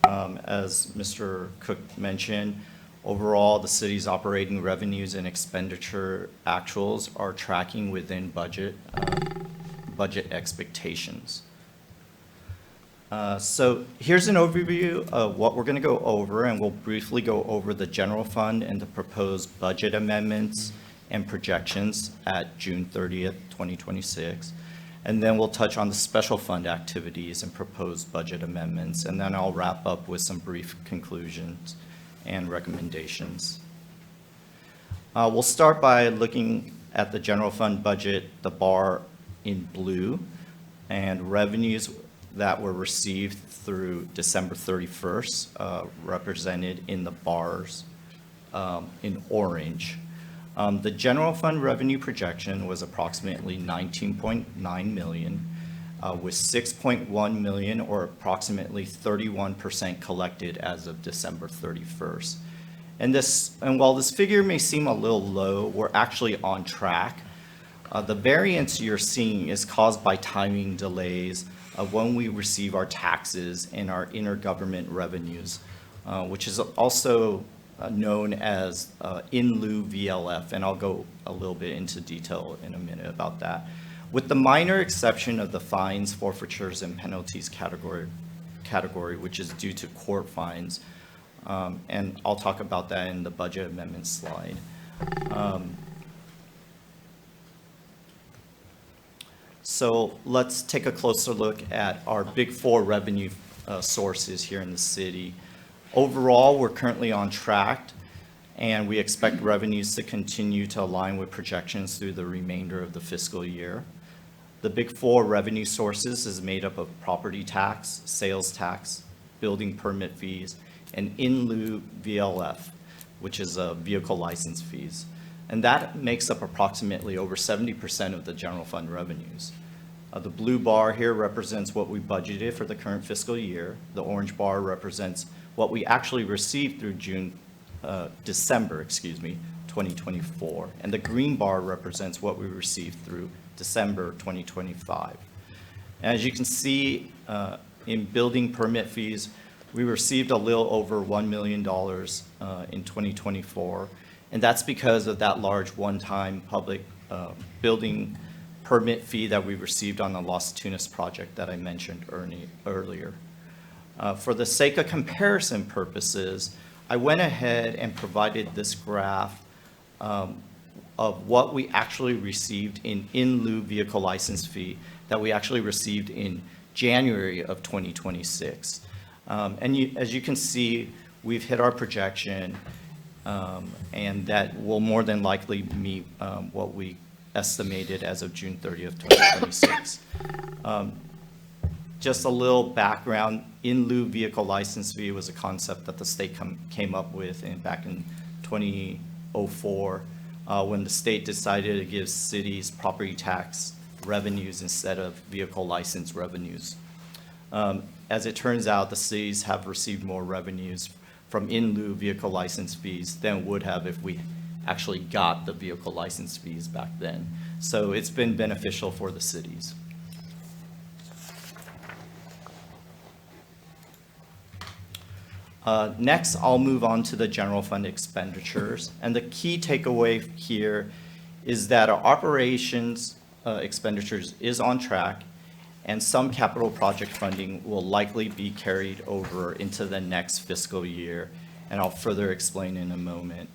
As Mr. Cook mentioned, overall, the city's operating revenues and expenditure actuals are tracking within budget expectations. So here's an overview of what we're going to go over, and we'll briefly go over the general fund and the proposed budget amendments and projections at June 30th, 2026. And then we'll touch on the special fund activities and proposed budget amendments, and then I'll wrap up with some brief conclusions and recommendations. We'll start by looking at the general fund budget, the bar in blue, and revenues that were received through December 31st, represented in the bars in orange. The general fund revenue projection was approximately $19.9 million, with $6.1 million, or approximately 31% collected as of December 31st. And while this figure may seem a little low, we're actually on track. The variance you're seeing is caused by timing delays of when we receive our taxes and our intergovernment revenues, which is also known as in lieu VLF, and I'll go a little bit into detail in a minute about that. With the minor exception of the fines, forfeitures, and penalties category, which is due to court fines, and I'll talk about that in the budget amendment slide. So let's take a closer look at our big four revenue sources here in the city. Overall, we're currently on track, and we expect revenues to continue to align with projections through the remainder of the fiscal year. The big four revenue sources is made up of property tax, sales tax, building permit fees, and in lieu VLF, which is vehicle license fees. And that makes up approximately over 70% of the general fund revenues. The blue bar here represents what we budgeted for the current fiscal year. The orange bar represents what we actually received through December 2024. And the green bar represents what we received through December 2025. As you can see, in building permit fees, we received a little over $1 million in 2024. And that's because of that large one-time public building permit fee that we received on the Los Tunas project that I mentioned earlier. For the sake of comparison purposes, I went ahead and provided this graph of what we actually received in lieu vehicle license fee that we actually received in January of 2026. As you can see, we've hit our projection, and that will more than likely meet what we estimated as of June 30th, 2026. Just a little background, in lieu vehicle license fee was a concept that the state came up with back in 2004 when the state decided to give cities property tax revenues instead of vehicle license revenues. As it turns out, the cities have received more revenues from in lieu vehicle license fees than would have if we actually got the vehicle license fees back then. So it's been beneficial for the cities. Next, I'll move on to the general fund expenditures. And the key takeaway here is that our operations expenditures is on track, and some capital project funding will likely be carried over into the next fiscal year, and I'll further explain in a moment.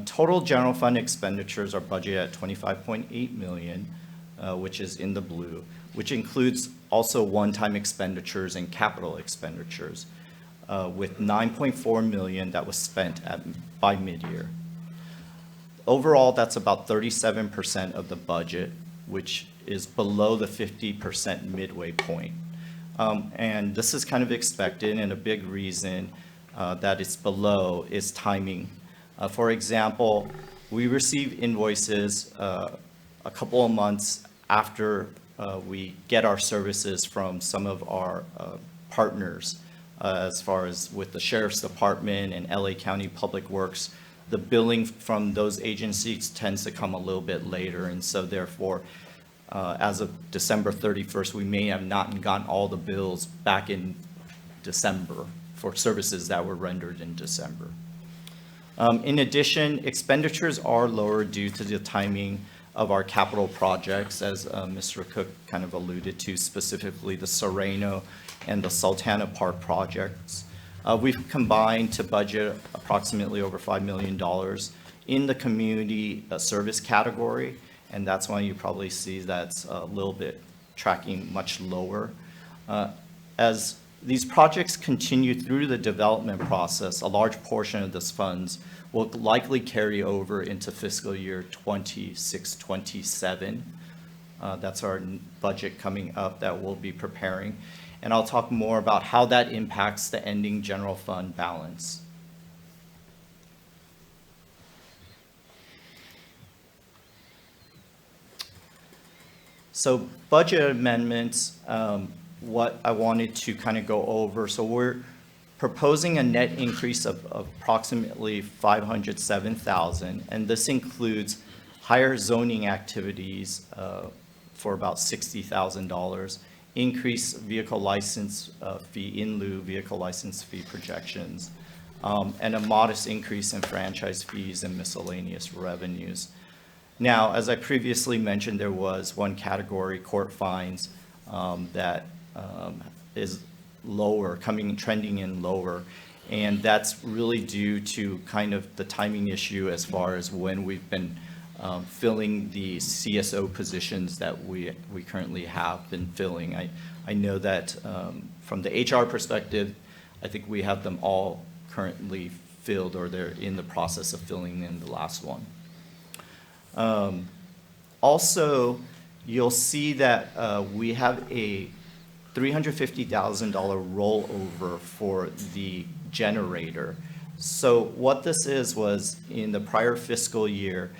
Total general fund expenditures are budgeted at $25.8 million, which is in the blue, which includes also one-time expenditures and capital expenditures, with $9.4 million that was spent by mid-year. Overall, that's about 37% of the budget, which is below the 50% midway point. And this is kind of expected, and a big reason that it's below is timing. For example, we receive invoices a couple of months after we get our services from some of our partners, as far as with the Sheriff's Department and LA County Public Works. The billing from those agencies tends to come a little bit later, and so therefore, as of December 31st, we may have not gotten all the bills back in December for services that were rendered in December. In addition, expenditures are lower due to the timing of our capital projects, as Mr. Cook kind of alluded to, specifically the Sereno and the Sultana Park projects. We've combined to budget approximately over $5 million in the community service category, and that's why you probably see that's a little bit tracking much lower. As these projects continue through the development process, a large portion of those funds will likely carry over into fiscal year 26-27. That's our budget coming up that we'll be preparing. And I'll talk more about how that impacts the ending general fund balance. So budget amendments, what I wanted to kind of go over. So we're proposing a net increase of approximately $507,000, and this includes higher zoning activities for about $60,000, increased vehicle license fee, in lieu vehicle license fee projections, and a modest increase in franchise fees and miscellaneous revenues. Now, as I previously mentioned, there was one category, court fines, that is lower, trending in lower, and that's really due to kind of the timing issue as far as when we've been filling the CSO positions that we currently have been filling. I know that from the HR perspective, I think we have them all currently filled, or they're in the process of filling in the last one. Also, you'll see that we have a $350,000 rollover for the generator. So what this was in the prior fiscal year,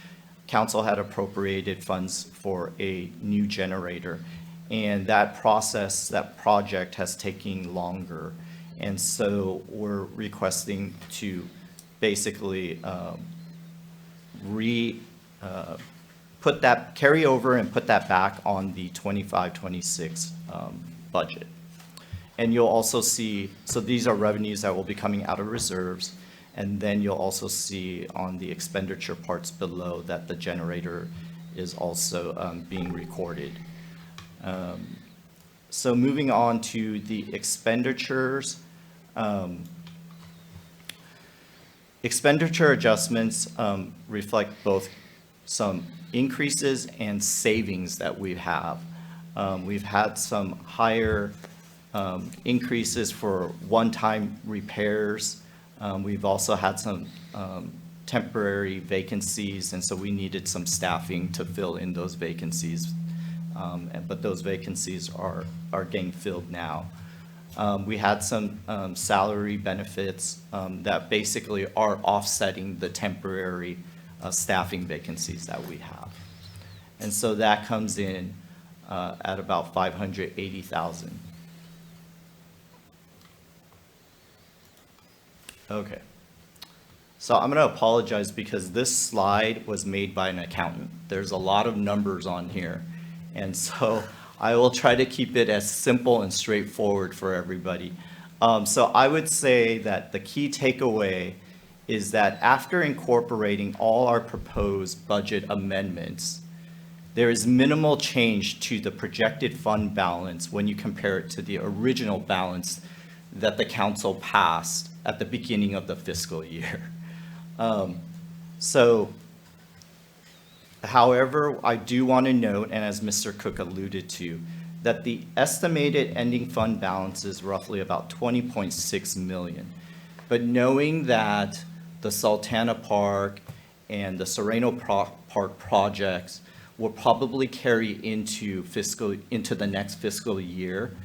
council had appropriated funds for a new generator, and that process, that project has taken longer. And so we're requesting to basically carry over and put that back on the 25-26 budget. And you'll also see, so these are revenues that will be coming out of reserves, and then you'll also see on the expenditure parts below that the generator is also being recorded. So moving on to the expenditures. Expenditure adjustments reflect both some increases and savings that we have. We've had some higher increases for one-time repairs. We've also had some temporary vacancies, and so we needed some staffing to fill in those vacancies. But those vacancies are getting filled now. We had some salary benefits that basically are offsetting the temporary staffing vacancies that we have. And so that comes in at about $580,000. Okay. So I'm going to apologize because this slide was made by an accountant. There's a lot of numbers on here. And so I will try to keep it as simple and straightforward for everybody. So I would say that the key takeaway is that after incorporating all our proposed budget amendments, there is minimal change to the projected fund balance when you compare it to the original balance that the council passed at the beginning of the fiscal year. However, I do want to note, and as Mr. Cook alluded to, that the estimated ending fund balance is roughly about $20.6 million. But knowing that the Sultana Park and the Sereno Park projects will probably carry into the next fiscal year,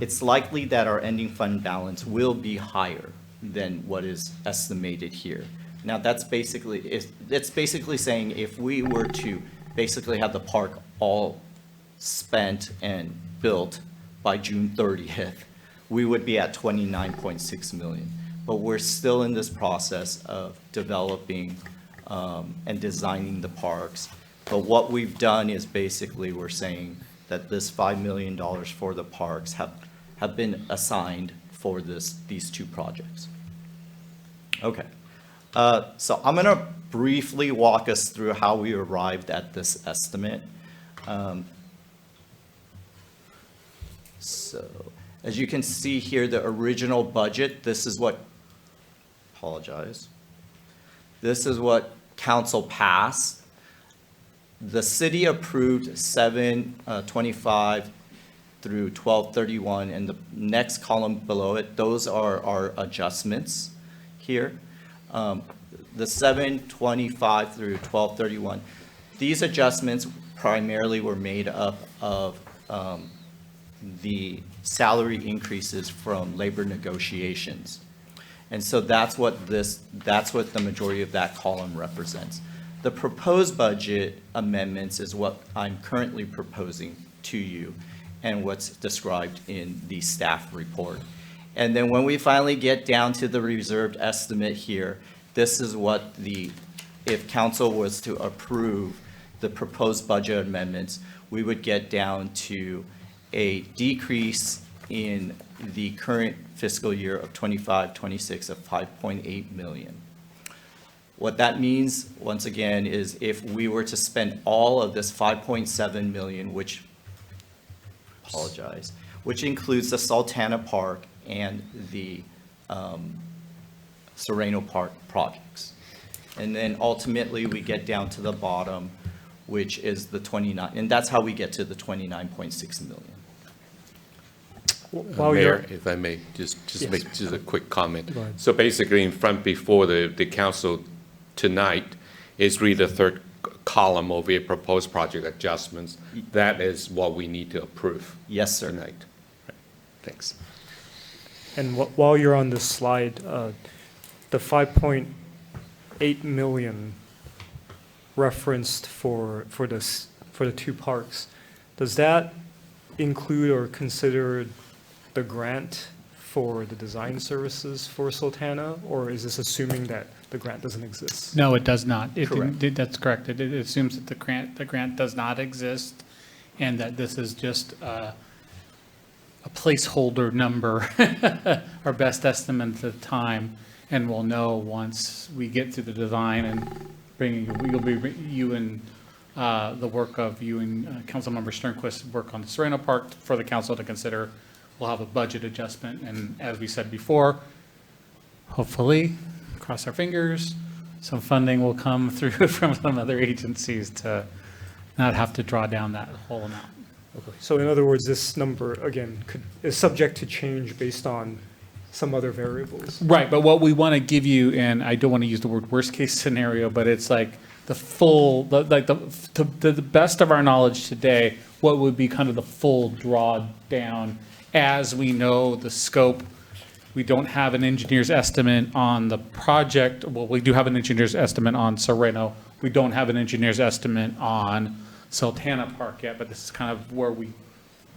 it's likely that our ending fund balance will be higher than what is estimated here. Now, it's basically saying if we were to basically have the park all spent and built by June 30th, we would be at $29.6 million. But we're still in this process of developing and designing the parks. But what we've done is basically we're saying that this $5 million for the parks have been assigned for these two projects. Okay. So I'm going to briefly walk us through how we arrived at this estimate. So as you can see here, the original budget, this is what council passed. The city approved 7/25 through 12/31, and the next column below it, those are our adjustments here. The 7/25 through 12/31, these adjustments primarily were made up of the salary increases from labor negotiations. And so that's what the majority of that column represents. The proposed budget amendments is what I'm currently proposing to you and what's described in the staff report. And then when we finally get down to the reserved estimate here, this is what if council was to approve the proposed budget amendments, we would get down to a decrease in the current fiscal year of 25-26 of $5.8 million. What that means, once again, is if we were to spend all of this $5.7 million, which includes the Sultana Park and the Sereno Park projects. And then ultimately we get down to the bottom, which is the 29, and that's how we get to the 29.6 million. Mayor, if I may, just make a quick comment. So basically, in front before the council tonight is really the third column over here, proposed project adjustments. That is what we need to approve. Yes, sir. Tonight. Right. Thanks. And while you're on this slide, the 5.8 million referenced for the two parks, does that include or consider the grant for the design services for Sultana, or is this assuming that the grant doesn't exist? No, it does not. Correct. That's correct. It assumes that the grant does not exist, and that this is just a placeholder number, our best estimate at the time, and we'll know once we get through the design and the work of you and Councilmember Sternquist work on the Sereno Park for the council to consider. We'll have a budget adjustment, and as we said before, hopefully, cross our fingers, some funding will come through from some other agencies to not have to draw down that whole amount. Okay. So in other words, this number, again, is subject to change based on some other variables. Right, but what we want to give you, and I don't want to use the word worst-case scenario, but it's like the full, to the best of our knowledge today, what would be kind of the full drawdown as we know the scope. We don't have an engineer's estimate on the project. Well, we do have an engineer's estimate on Sereno. We don't have an engineer's estimate on Sultana Park yet, but this is kind of where we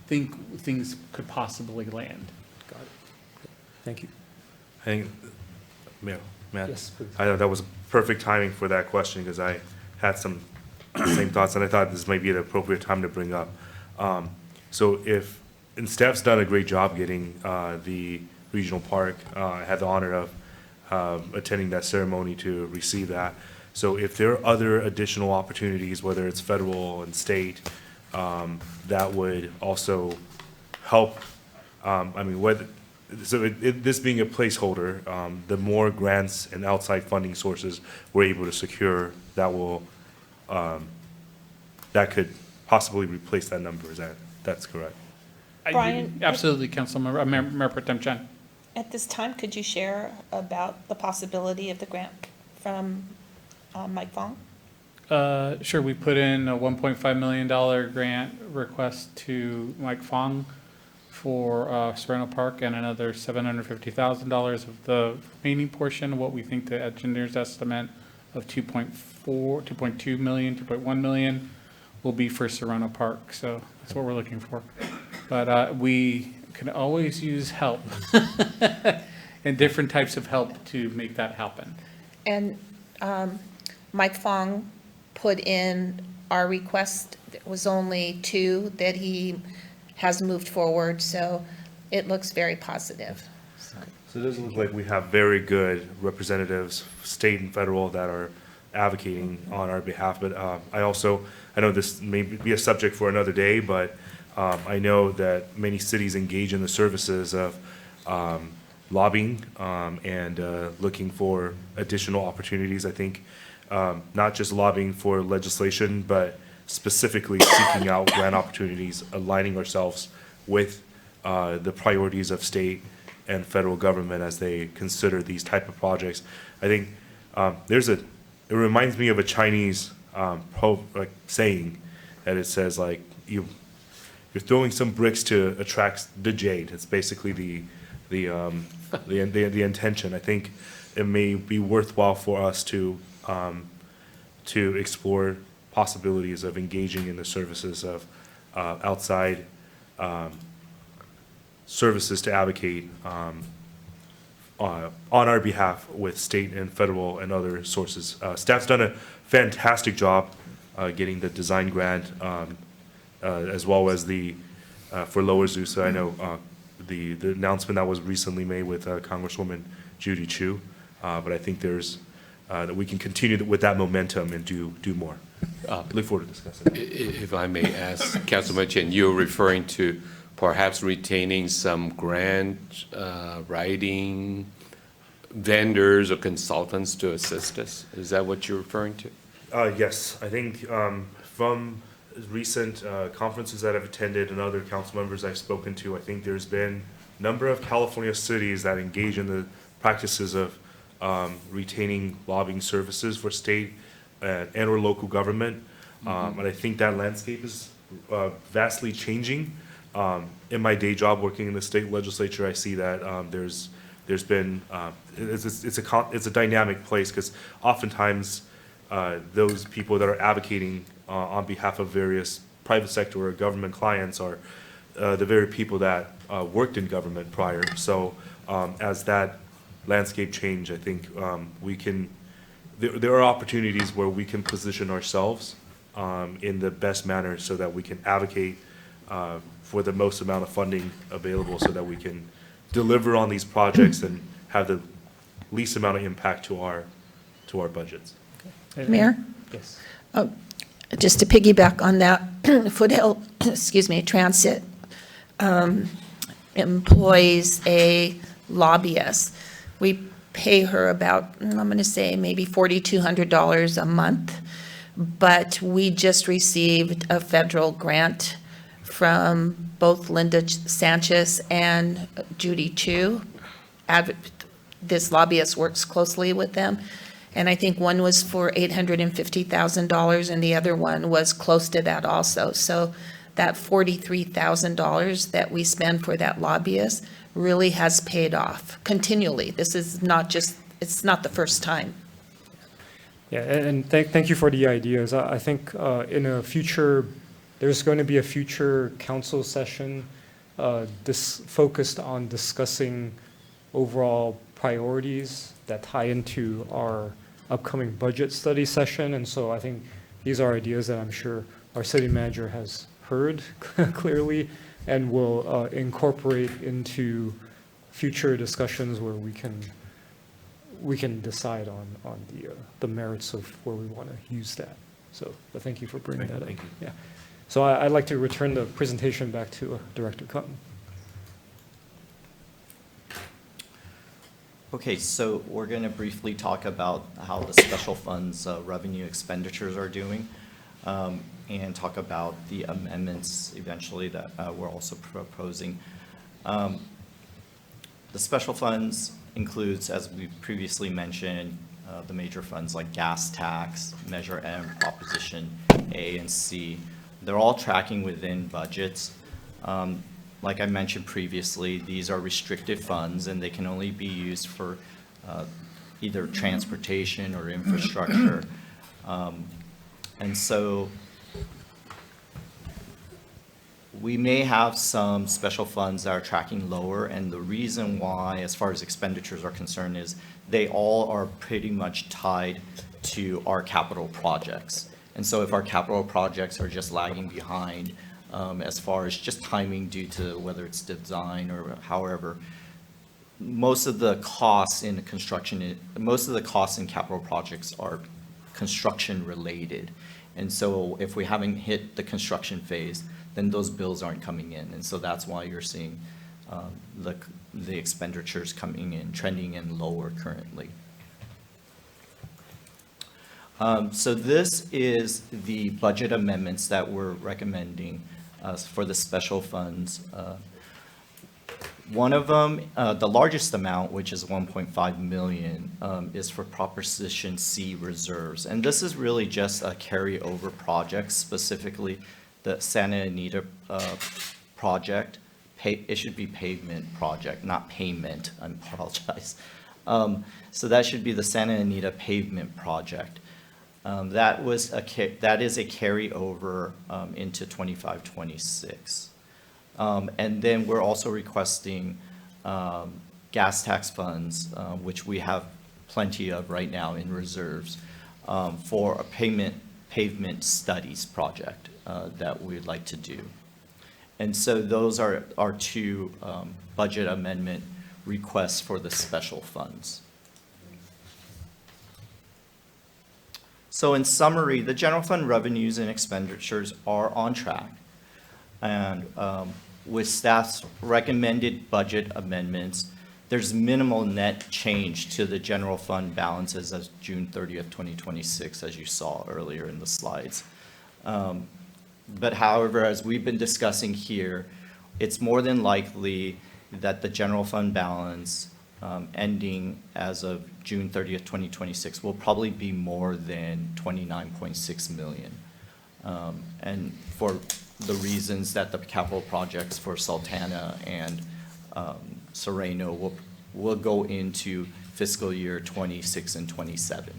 think things could possibly land. Got it. Thank you. I think, Matt, Yes, please. I know that was perfect timing for that question because I had some same thoughts and I thought this might be an appropriate time to bring up. So and staff's done a great job getting the regional park. I had the honor of attending that ceremony to receive that. So if there are other additional opportunities, whether it's federal and state, that would also help. This being a placeholder, the more grants and outside funding sources we're able to secure, that could possibly replace that number. That's correct? Brian? Absolutely, Councilmember, Mayor Pro Tem Chen. At this time, could you share about the possibility of the grant from Mike Fong? Sure, we put in a $1.5 million grant request to Mike Fong for Sereno Park and another $750,000 of the remaining portion, what we think the engineer's estimate of 2.2 million, 2.1 million will be for Sereno Park. So that's what we're looking for. But we can always use help and different types of help to make that happen. And Mike Fong put in our request. There was only 2 that he has moved forward, so it looks very positive. So it does look like we have very good representatives, state and federal, that are advocating on our behalf. But I know this may be a subject for another day, but I know that many cities engage in the services of lobbying and looking for additional opportunities. I think not just lobbying for legislation, but specifically seeking out grant opportunities, aligning ourselves with the priorities of state and federal government as they consider these type of projects. I think it reminds me of a Chinese saying that it says like you're throwing some bricks to attract the jade. It's basically the intention. I think it may be worthwhile for us to explore possibilities of engaging in the services of outside services to advocate on our behalf with state and federal and other sources. Staff's done a fantastic job getting the design grant as well as for Lower Zusa. I know the announcement that was recently made with Congresswoman Judy Chu, but I think that we can continue with that momentum and do more. Look forward to discussing it. If I may ask, Councilman Chen, you're referring to perhaps retaining some grant writing vendors or consultants to assist us? Is that what you're referring to? Yes, I think from recent conferences that I've attended and other council members I've spoken to, I think there's been a number of California cities that engage in the practices of retaining lobbying services for state and or local government. And I think that landscape is vastly changing. In my day job working in the state legislature, I see that there's been it's a dynamic place because oftentimes those people that are advocating on behalf of various private sector or government clients are the very people that worked in government prior. So as that landscape change, I think there are opportunities where we can position ourselves in the best manner so that we can advocate for the most amount of funding available so that we can deliver on these projects and have the least amount of impact to our budgets. Mayor? Yes. Just to piggyback on that, Foothill, Transit employs a lobbyist. We pay her about, I'm going to say maybe $4,200 a month, but we just received a federal grant from both Linda Sanchez and Judy Chu. This lobbyist works closely with them. And I think one was for $850,000 and the other one was close to that also. So that $43,000 that we spend for that lobbyist really has paid off continually. This is not just, it's not the first time. Yeah, and thank you for the ideas. I think in a future, there's going to be a future council session focused on discussing overall priorities that tie into our upcoming budget study session. And so I think these are ideas that I'm sure our city manager has heard clearly and will incorporate into future discussions where we can decide on the merits of where we want to use that. So, but thank you for bringing that up. Thank you. Yeah. So I'd like to return the presentation back to Director Cotton. Okay, so we're going to briefly talk about how the special funds revenue expenditures are doing, and talk about the amendments eventually that we're also proposing. The special funds includes, as we previously mentioned, the major funds like gas tax, Measure M, Proposition A and C. They're all tracking within budgets. Like I mentioned previously, these are restricted funds and they can only be used for either transportation or infrastructure. And so we may have some special funds that are tracking lower, and the reason why, as far as expenditures are concerned, is they all are pretty much tied to our capital projects. And so if our capital projects are just lagging behind, as far as just timing due to whether it's design or however, most of the costs in construction, most of the costs in capital projects are construction related. And so if we haven't hit the construction phase, then those bills aren't coming in. And so that's why you're seeing the expenditures coming in, trending in lower currently. So this is the budget amendments that we're recommending for the special funds. One of them, the largest amount, which is 1.5 million, is for Proposition C reserves. And this is really just a carryover project, specifically the Santa Anita project. It should be pavement project, not payment, I apologize. So that should be the Santa Anita pavement project. That is a carryover into 25-26. And then we're also requesting gas tax funds, which we have plenty of right now in reserves, for a pavement studies project that we'd like to do. And so those are our two budget amendment requests for the special funds. So in summary, the general fund revenues and expenditures are on track. And with staff's recommended budget amendments, there's minimal net change to the general fund balances as June 30th, 2026, as you saw earlier in the slides. But however, as we've been discussing here, it's more than likely that the general fund balance ending as of June 30th, 2026 will probably be more than 29.6 million. And for the reasons that the capital projects for Sultana and Sereno will go into fiscal year 26 and 27.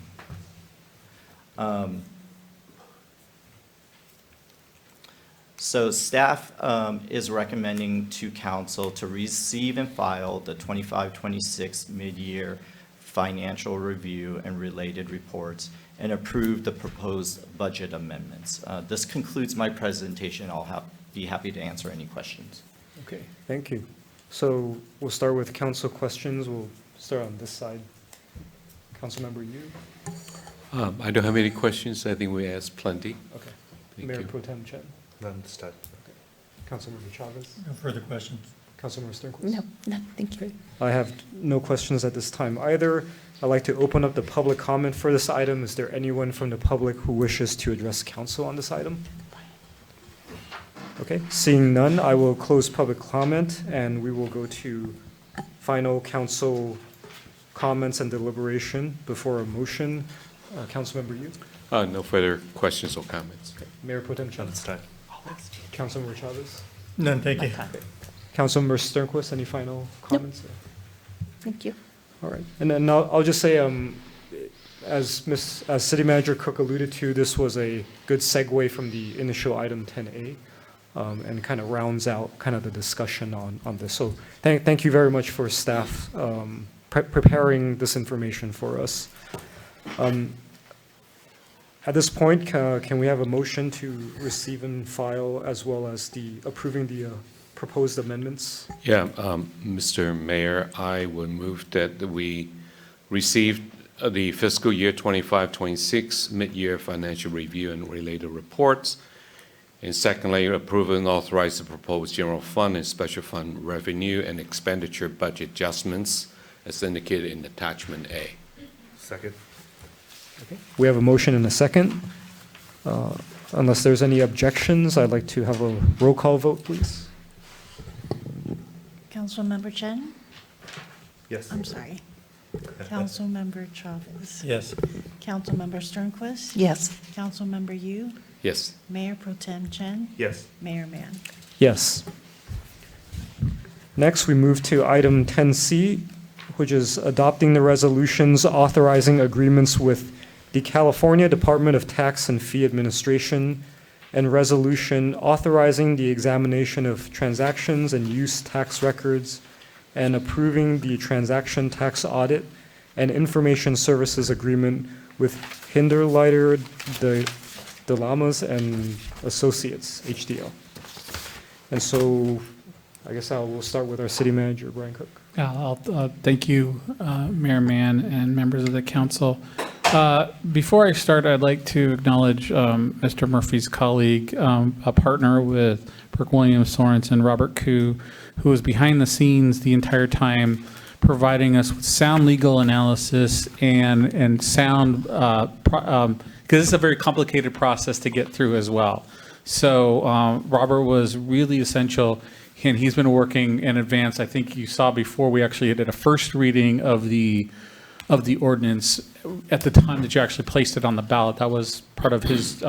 So staff is recommending to council to receive and file the 25-26 mid-year financial review and related reports and approve the proposed budget amendments. This concludes my presentation. I'll be happy to answer any questions. Okay, thank you. So we'll start with council questions. We'll start on this side. Councilmember Yu. I don't have any questions. I think we asked plenty. Okay. Thank Mayor you. Pro Tem Chen. None to start. Councilmember Chavez. No further questions. Councilmember Sternquist. No, thank you. I have no questions at this time either. I'd like to open up the public comment for this item. Is there anyone from the public who wishes to address council on this item? Okay, seeing none, I will close public comment, and we will go to final council comments and deliberation before a motion. Councilmember Yu? No further questions or comments. Okay. Mayor Pro Tem Chen? Councilmember Chavez? None, thank you. Councilmember Sternquist, any final comments? Thank you. All right, and then I'll just say, as City Manager Cook alluded to, this was a good segue from the initial item 10A, and kind of rounds out kind of the discussion on this. So thank you very much for staff preparing this information for us. At this point, can we have a motion to receive and file, as well as approving the proposed amendments? Yeah, Mr. Mayor, I would move that we receive the fiscal year 25-26 mid-year financial review and related reports. And secondly, approve and authorize the proposed general fund and special fund revenue and expenditure budget adjustments as indicated in attachment A. Second. Okay. We have a motion and a second. Unless there's any objections, I'd like to have a roll call vote, please. Councilmember Chen? Yes. I'm sorry. Councilmember Chavez? Yes. Councilmember Sternquist? Yes. Councilmember Yu? Yes. Mayor Pro Tem Chen? Yes. Mayor Mann? Yes. Next, we move to item 10C, which is adopting the resolutions authorizing agreements with the California Department of Tax and Fee Administration and resolution authorizing the examination of transactions and use tax records and approving the transaction tax audit and information services agreement with HINDERLITER, the LLAMAS and Associates, HDL. And so I guess we'll start with our city manager, Brian Cook. Yeah, I'll thank you, Mayor Mann and members of the council. Before I start, I'd like to acknowledge Mr. Murphy's colleague, a partner with Burke Williams Sorensen, Robert Koo, who was behind the scenes the entire time, providing us with sound legal analysis and sound, because it's a very complicated process to get through as well. So Robert was really essential, and he's been working in advance. I think you saw before we actually did a first reading of the ordinance at the time that you actually placed it on the ballot. That was part of his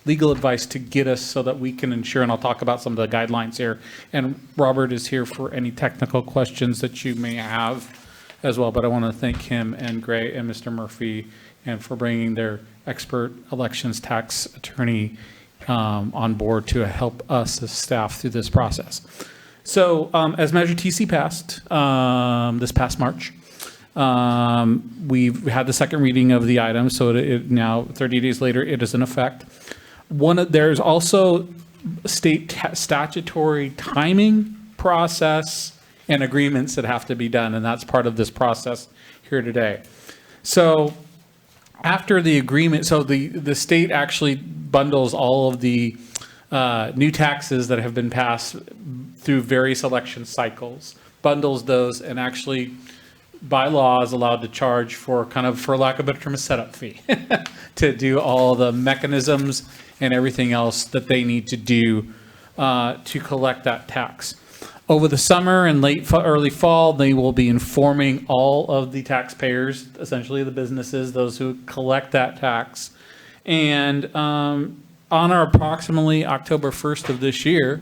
legal advice to get us so that we can ensure, and I'll talk about some of the guidelines here. And Robert is here for any technical questions that you may have as well. But I want to thank him and Gray and Mr. Murphy and for bringing their expert elections tax attorney on board to help us as staff through this process. So as Measure TC passed this past March, we've had the second reading of the item, so it now 30 days later it is in effect. There's also state statutory timing process and agreements that have to be done, and that's part of this process here today. So after the agreement, so the state actually bundles all of the new taxes that have been passed through various election cycles, bundles those, and actually by law is allowed to charge for kind of, for lack of a better term, a setup fee to do all the mechanisms and everything else that they need to do to collect that tax. Over the summer and early fall, they will be informing all of the taxpayers, essentially the businesses, those who collect that tax. And on or approximately October 1st of this year,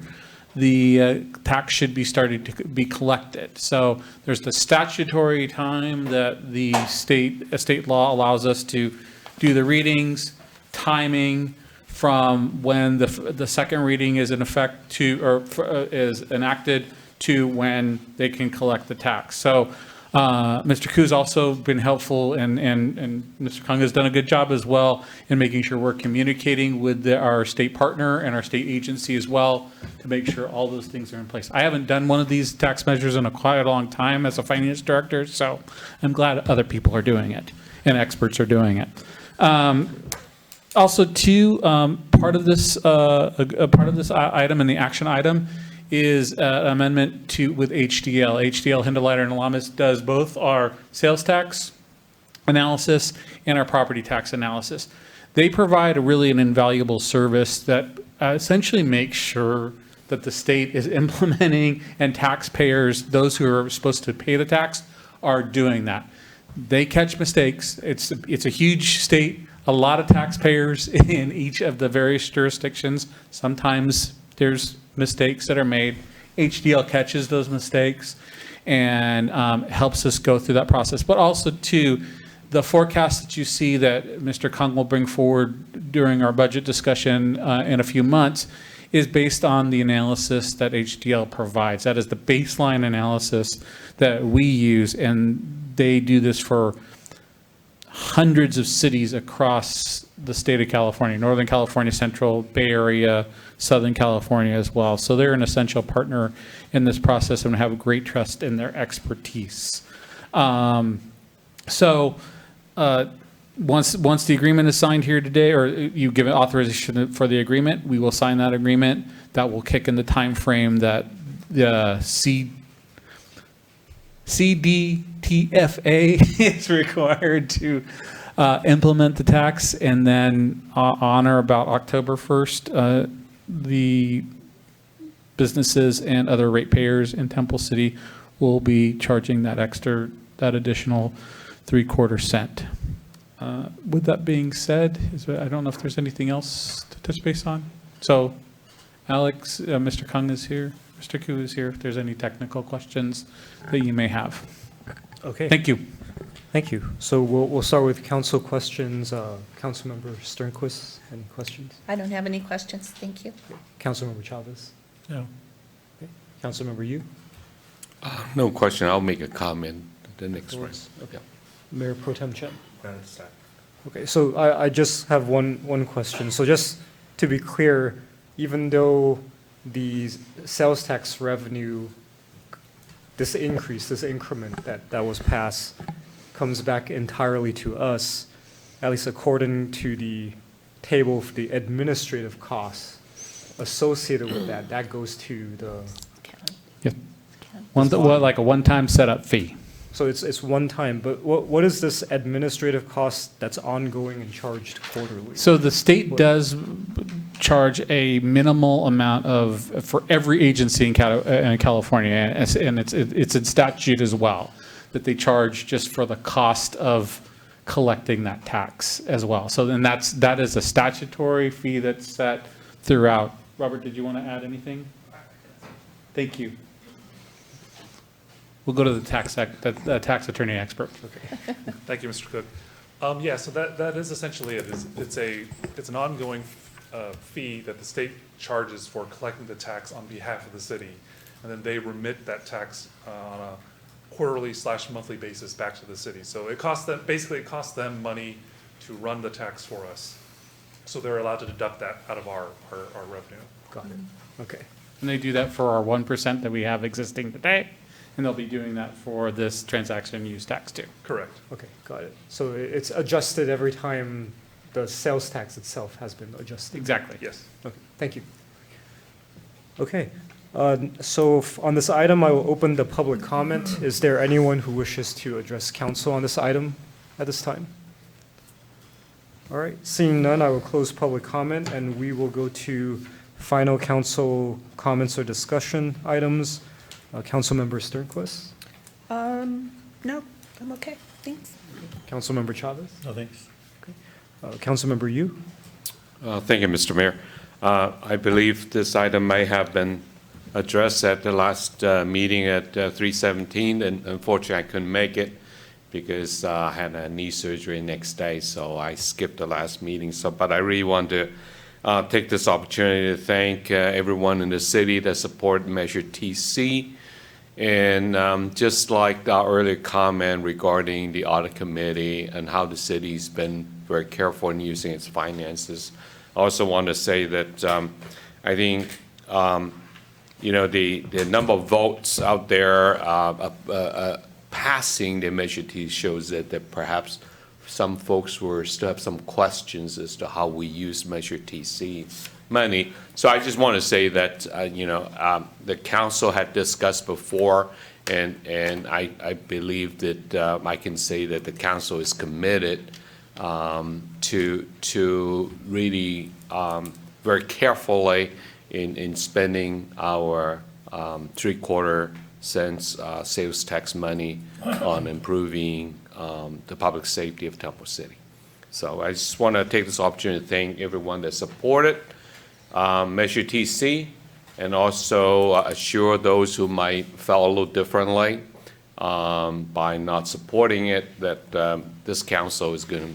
the tax should be starting to be collected. So there's the statutory time that the state law allows us to do the readings, timing from when the second reading is in effect to, or is enacted, to when they can collect the tax. So Mr. Koo's also been helpful, and Mr. Kung has done a good job as well in making sure we're communicating with our state partner and our state agency as well to make sure all those things are in place. I haven't done one of these tax measures in quite a long time as a finance director, so I'm glad other people are doing it and experts are doing it. Also, too, part of this item and the action item is an amendment with HDL. HDL, HINDERLITER, and LLAMAS does both our sales tax analysis and our property tax analysis. They provide an invaluable service that essentially make sure that the state is implementing and taxpayers, those who are supposed to pay the tax, are doing that. They catch mistakes. It's a huge state, a lot of taxpayers in each of the various jurisdictions. Sometimes there's mistakes that are made. HDL catches those mistakes and helps us go through that process. But also, too, the forecast that you see that Mr. Kung will bring forward during our budget discussion in a few months is based on the analysis that HDL provides. That is the baseline analysis that we use, and they do this for hundreds of cities across the state of California, Northern California, Central, Bay Area, Southern California as well. So they're an essential partner in this process and have great trust in their expertise. Once the agreement is signed here today, or you give an authorization for the agreement, we will sign that agreement. That will kick in the time frame that the CDTFA is required to implement the tax, and then on or about October 1st, the businesses and other ratepayers in Temple City will be charging that additional 3/4 cent. With that being said, I don't know if there's anything else to touch base on. So, Alex, Mr. Kung is here, Mr. Koo is here, if there's any technical questions that you may have. Okay. Thank you. Thank you. So we'll start with council questions. Councilmember Sternquist, any questions? I don't have any questions, thank you. Councilmember Chavez? No. Okay. Councilmember Yu? No question, I'll make a comment at the next round. Okay. Mayor Pro Tem Chen? Okay, so I just have one question. So just to be clear, even though the sales tax revenue, this increase, this increment that was passed comes back entirely to us, at least according to the table for the administrative costs associated with that goes to the, Yeah. Like a one-time setup fee. so it's one time, but what is this administrative cost that's ongoing and charged quarterly? So the state does charge a minimal amount for every agency in California, and it's in statute as well, that they charge just for the cost of collecting that tax as well. So then that is a statutory fee that's set throughout. Robert, did you want to add anything? Thank you. We'll go to the tax attorney expert. Okay. Thank you, Mr. Cook. Yeah, so that is essentially it. It's an ongoing fee that the state charges for collecting the tax on behalf of the city, and then they remit that tax on a quarterly/monthly basis back to the city. So it costs them money to run the tax for us. So they're allowed to deduct that out of our revenue. Got it. Okay. And they do that for our 1% that we have existing today, and they'll be doing that for this transaction use tax too. Correct. Okay, got it. So it's adjusted every time the sales tax itself has been adjusted? Exactly. Yes. Okay, thank you. Okay, so on this item, I will open the public comment. Is there anyone who wishes to address council on this item at this time? All right, seeing none, I will close public comment, and we will go to final council comments or discussion items. Councilmember Sternquist? No, I'm okay, thanks. Councilmember Chavez? No, thanks. Councilmember Yu? Thank you, Mr. Mayor. I believe this item may have been addressed at the last meeting at 3:17, and unfortunately I couldn't make it because I had a knee surgery next day, so I skipped the last meeting. But I really want to take this opportunity to thank everyone in the city that support Measure TC. And just like the earlier comment regarding the audit committee and how the city's been very careful in using its finances, I also want to say that I think the number of votes out there passing the Measure T shows that perhaps some folks still have some questions as to how we use Measure TC money. So I just want to say that the council had discussed before, and I believe that I can say that the council is committed to really very carefully in spending our 3/4 cents sales tax money on improving the public safety of Temple City. So I just want to take this opportunity to thank everyone that supported Measure TC, and also assure those who might feel a little differently by not supporting it, that this council is going to,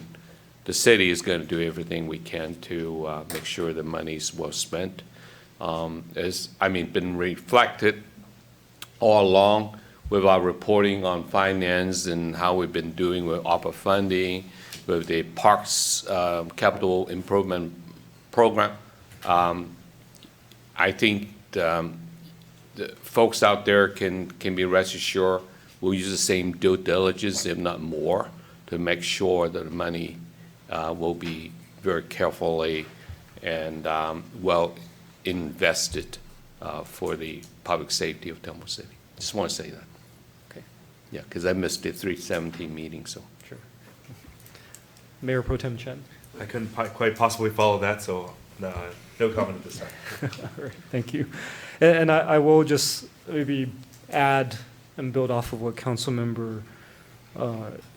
the city is going to do everything we can to make sure the money is well spent. Been reflected all along with our reporting on finance and how we've been doing with ARPA funding, with the Parks Capital Improvement Program. I think the folks out there can be rest assured we'll use the same due diligence, if not more, to make sure that the money will be very carefully and well invested for the public safety of Temple City. Just want to say that. Okay. Yeah, because I missed the 317 meeting, so. Sure. Mayor Pro Tem Chen. I couldn't quite possibly follow that, so no comment at this time. All right, thank you. And I will just maybe add and build off of what Councilmember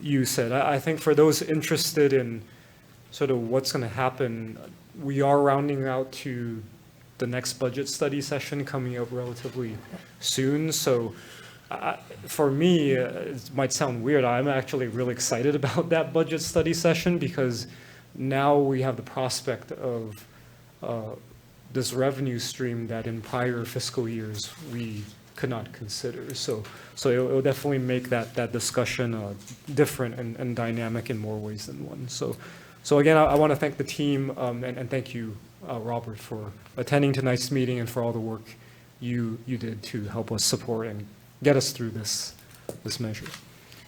Yu said. I think for those interested in sort of what's going to happen, we are rounding out to the next budget study session coming up relatively soon. So for me, it might sound weird, I'm actually really excited about that budget study session, because now we have the prospect of this revenue stream that in prior fiscal years we could not consider. So it will definitely make that discussion different and dynamic in more ways than one. So again, I want to thank the team and thank you, Robert, for attending tonight's meeting and for all the work you did to help us support and get us through this measure.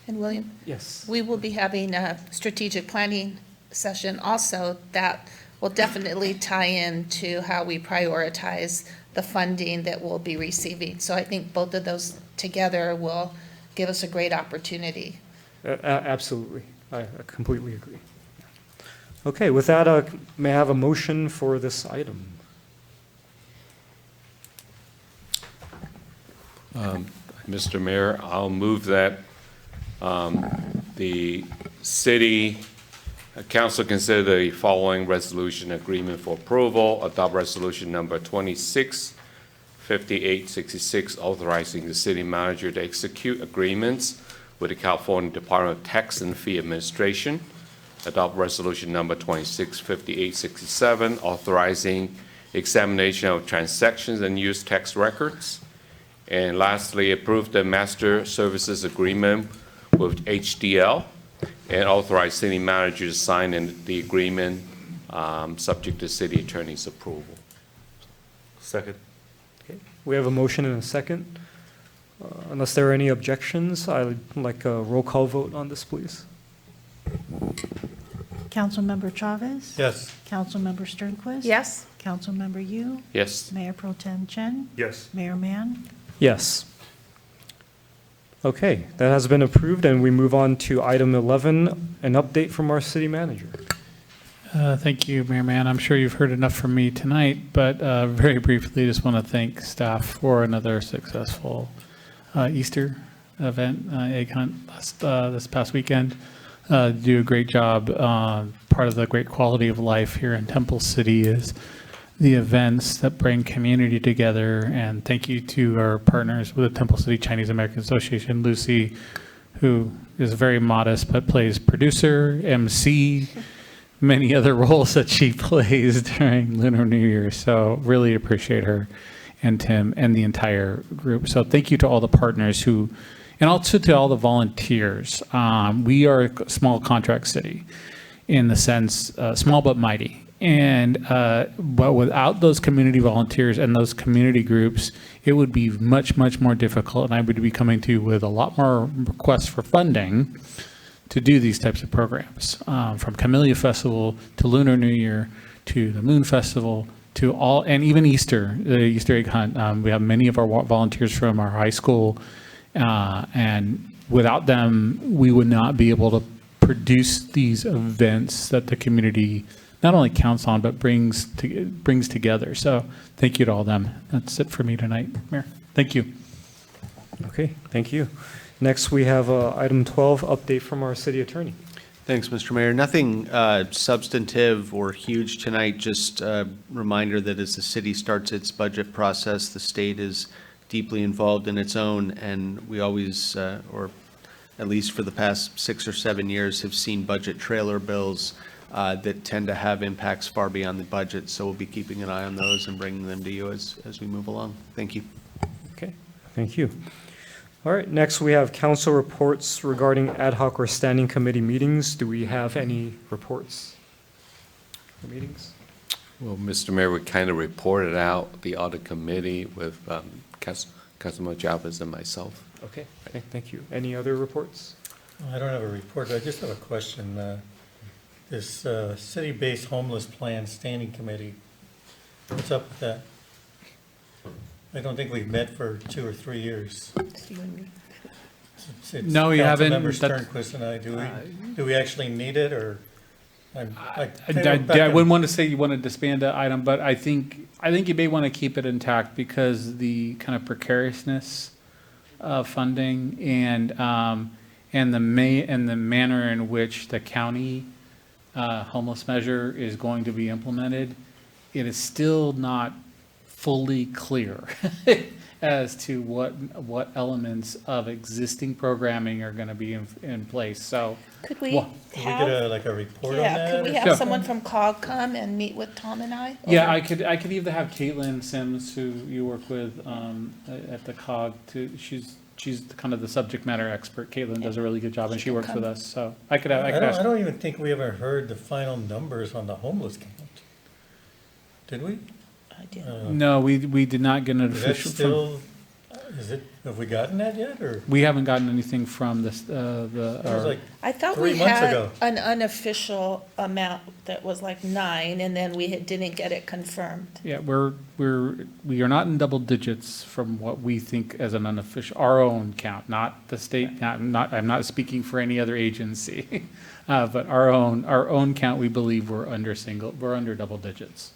And William? Yes. We will be having a strategic planning session also that will definitely tie into how we prioritize the funding that we'll be receiving. So I think both of those together will give us a great opportunity. Absolutely. I completely agree. Okay, with that, may I have a motion for this item? Mr. Mayor, I'll move that the city council consider the following resolution agreement for approval. Adopt resolution number 265866, authorizing the city manager to execute agreements with the California Department of Tax and Fee Administration. Adopt resolution number 265867, authorizing examination of transactions and use tax records. And lastly, approve the master services agreement with HDL and authorize city manager to sign the agreement subject to city attorney's approval. Second. Okay. We have a motion and a second. Unless there are any objections, I would like a roll call vote on this, please. Councilmember Chavez? Yes. Councilmember Sternquist? Yes? Councilmember Yu? Yes. Mayor Pro Tem Chen? Yes. Mayor Mann? Yes. Okay, that has been approved, and we move on to item 11, an update from our city manager. Thank you, Mayor Mann. I'm sure you've heard enough from me tonight, but very briefly, just want to thank staff for another successful Easter event, egg hunt this past weekend. Do a great job. Part of the great quality of life here in Temple City is the events that bring community together. And thank you to our partners with the Temple City Chinese American Association, Lucy, who is very modest but plays producer, MC, many other roles that she plays during Lunar New Year. So really appreciate her, and Tim and the entire group. So thank you to all the partners who, and also to all the volunteers. We are a small contract city in the sense, small but mighty. And but without those community volunteers and those community groups, it would be much, much more difficult. And I would be coming to you with a lot more requests for funding to do these types of programs, from Camellia Festival to Lunar New Year to the Moon Festival to all, and even Easter, the Easter egg hunt. We have many of our volunteers from our high school, and without them, we would not be able to produce these events that the community not only counts on, but brings together. So thank you to all them. That's it for me tonight, Mayor. Thank you. Okay, thank you. Next, we have item 12, update from our city attorney. Thanks, Mr. Mayor. Nothing substantive or huge tonight, just a reminder that as the city starts its budget process, the state is deeply involved in its own, and we always, or at least for the past 6 or 7 years, have seen budget trailer bills that tend to have impacts far beyond the budget. So we'll be keeping an eye on those and bringing them to you as we move along. Thank you. Okay, thank you. All right, next we have council reports regarding ad hoc or standing committee meetings. Do we have any reports for meetings? Well, Mr. Mayor, we kind of reported out the audit committee with Councilman Chavez and myself. Okay, thank you. Any other reports? I don't have a report, I just have a question. This city-based homeless plan standing committee, what's up with that? I don't think we've met for 2 or 3 years. It's No, you haven't. Councilmember Sternquist and I, do we actually need it, or? I wouldn't want to say you want to disband the item, but I think you may want to keep it intact because the kind of precariousness of funding and the manner in which the county homeless measure is going to be implemented, it is still not fully clear as to what elements of existing programming are going to be in place. So Could we Can we have, get like a report on that? yeah, could we or have Yeah. someone from COG come and meet with Tom and I? yeah, I could either have Caitlin Sims, who you work with at the COG, she's kind of the subject matter expert. Caitlin does a really good job, and she works with us. So I could ask. I don't even think we ever heard the final numbers on the homeless count. Did we? I did. No, we did not get an Is that official. still, have we gotten that yet, or? We haven't gotten anything from this, It was our, like I thought 3 we months had ago. an unofficial amount that was like 9, and then we didn't get it confirmed. yeah, we are not in double digits from what we think as an unofficial, our own count, not the state, I'm not speaking for any other agency. But our own count, we believe we're under double digits.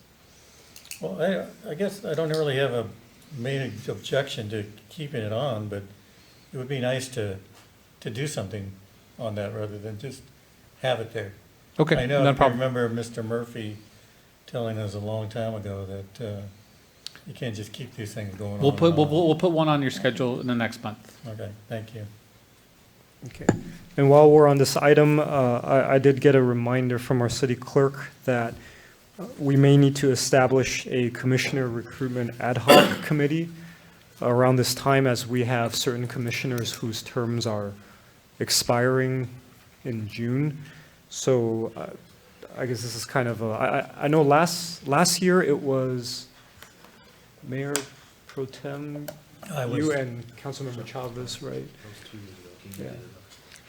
Well, I guess I don't really have a main objection to keeping it on, but it would be nice to do something on that rather than just have it there. Okay, I know, no I problem. remember Mr. Murphy telling us a long time ago that you can't just keep these things going on. We'll put, and on. we'll put one on your schedule in the next month. Okay, thank you. Okay. And while we're on this item, I did get a reminder from our city clerk that we may need to establish a commissioner recruitment ad hoc committee around this time, as we have certain commissioners whose terms are expiring in June. So I guess this is kind of I know last year it was Mayor Pro Tem, you and Councilmember Chavez, right? Yeah.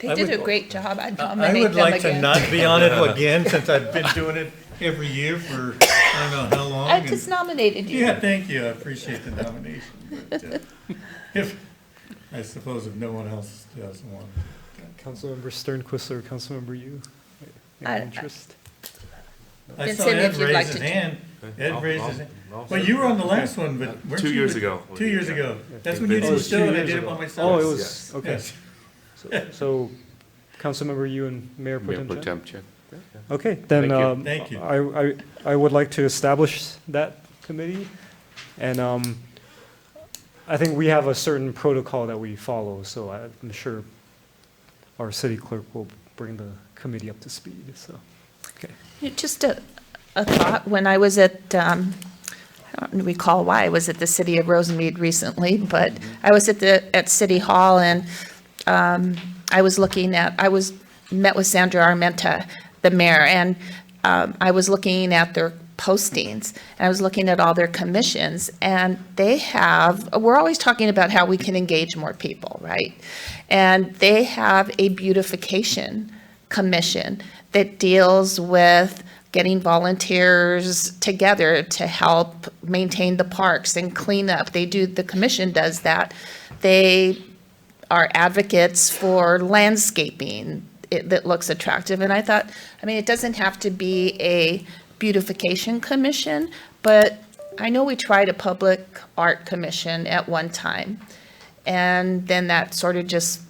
They I did would- a great job. I'd I nominate would them like to again. not be on it again, since I've been doing it every year for I don't know how long. I and- just nominated you. Yeah, thank you, I appreciate the nomination, but I suppose if no one else doesn't want it. Councilmember Sternquist or Councilmember Yu? I- Any interest? I saw Vincent, Ed if you'd like raise his to- hand. Ed raised his hand. Well, you were on the last one, but weren't you? 2 years ago. 2 years ago. That's when Oh, you it did the was 2 show and I years did it ago. by myself. Oh, it was, Yes. okay. Yes. So Councilmember Yu and Mayor Pro Mayor Pro Tem Tem Chen? Chen. Okay, then Thank you. I would like to establish that committee. And I think we have a certain protocol that we follow, so I'm sure our city clerk will bring the committee up to speed, so, okay. Just a thought, when I was at, I don't recall why, I was at the city of Rosemead recently, but I was at City Hall, and I met with Sandra Armenta, the mayor, and I was looking at their postings, and I was looking at all their commissions, and we're always talking about how we can engage more people, right? And they have a beautification commission that deals with getting volunteers together to help maintain the parks and clean up. The commission does that. They are advocates for landscaping that looks attractive. And I thought, it doesn't have to be a beautification commission, but I know we tried a public art commission at one time, and then that sort of just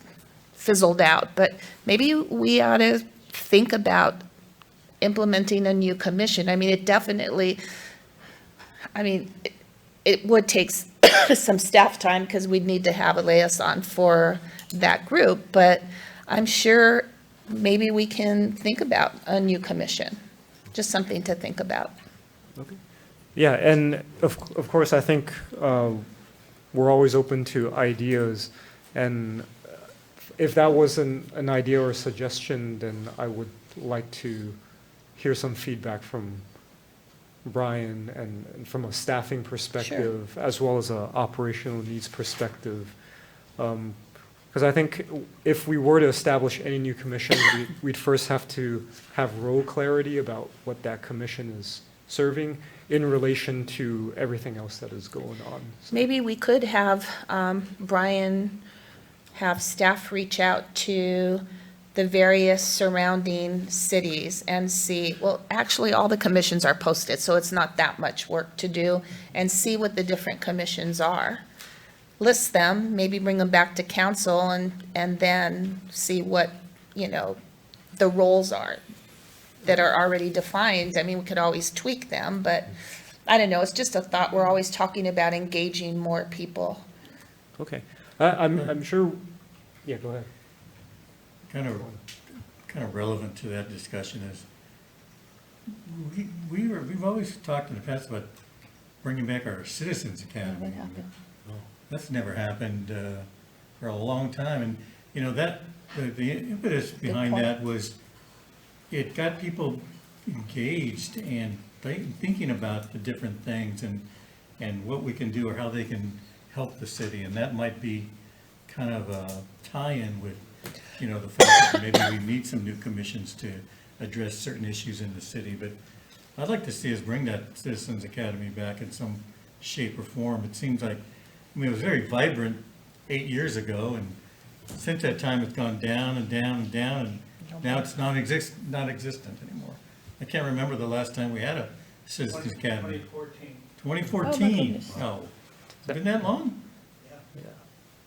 fizzled out. But maybe we ought to think about implementing a new commission. I mean, it definitely, it would take some staff time because we'd need to have a liaison for that group, but I'm sure maybe we can think about a new commission, just something to think about. Yeah, and of course, I think we're always open to ideas, and if that was an idea or a suggestion, then I would like to hear some feedback from Brian and from a staffing perspective, as well as a operational needs perspective. Because I think if we were to establish any new commission, we'd first have to have role clarity about what that commission is serving in relation to everything else that is going on. So- Maybe we could have Brian have staff reach out to the various surrounding cities and see, well, actually, all the commissions are posted, so it's not that much work to do, and see what the different commissions are. List them, maybe bring them back to council, and then see what, the roles are that are already defined. I mean, we could always tweak them, but I don't know, it's just a thought. We're always talking about engaging more people. Okay, I'm sure, yeah, go ahead. Kind of relevant to that discussion is, we've always talked in the past about bringing back our Citizens Academy. That's never happened for a long time, and that the impetus behind that was it got people engaged and thinking about the different things and what we can do or how they can help the city, and that might be kind of a tie-in with the fact that maybe we need some new commissions to address certain issues in the city. But I'd like to see us bring that Citizens Academy back in some shape or form. It seems like, it was very vibrant 8 years ago, and since that time it's gone down and down and down, and now it's non-existent anymore. I can't remember the last time we had a Citizens Academy. 2014. Oh, been that long?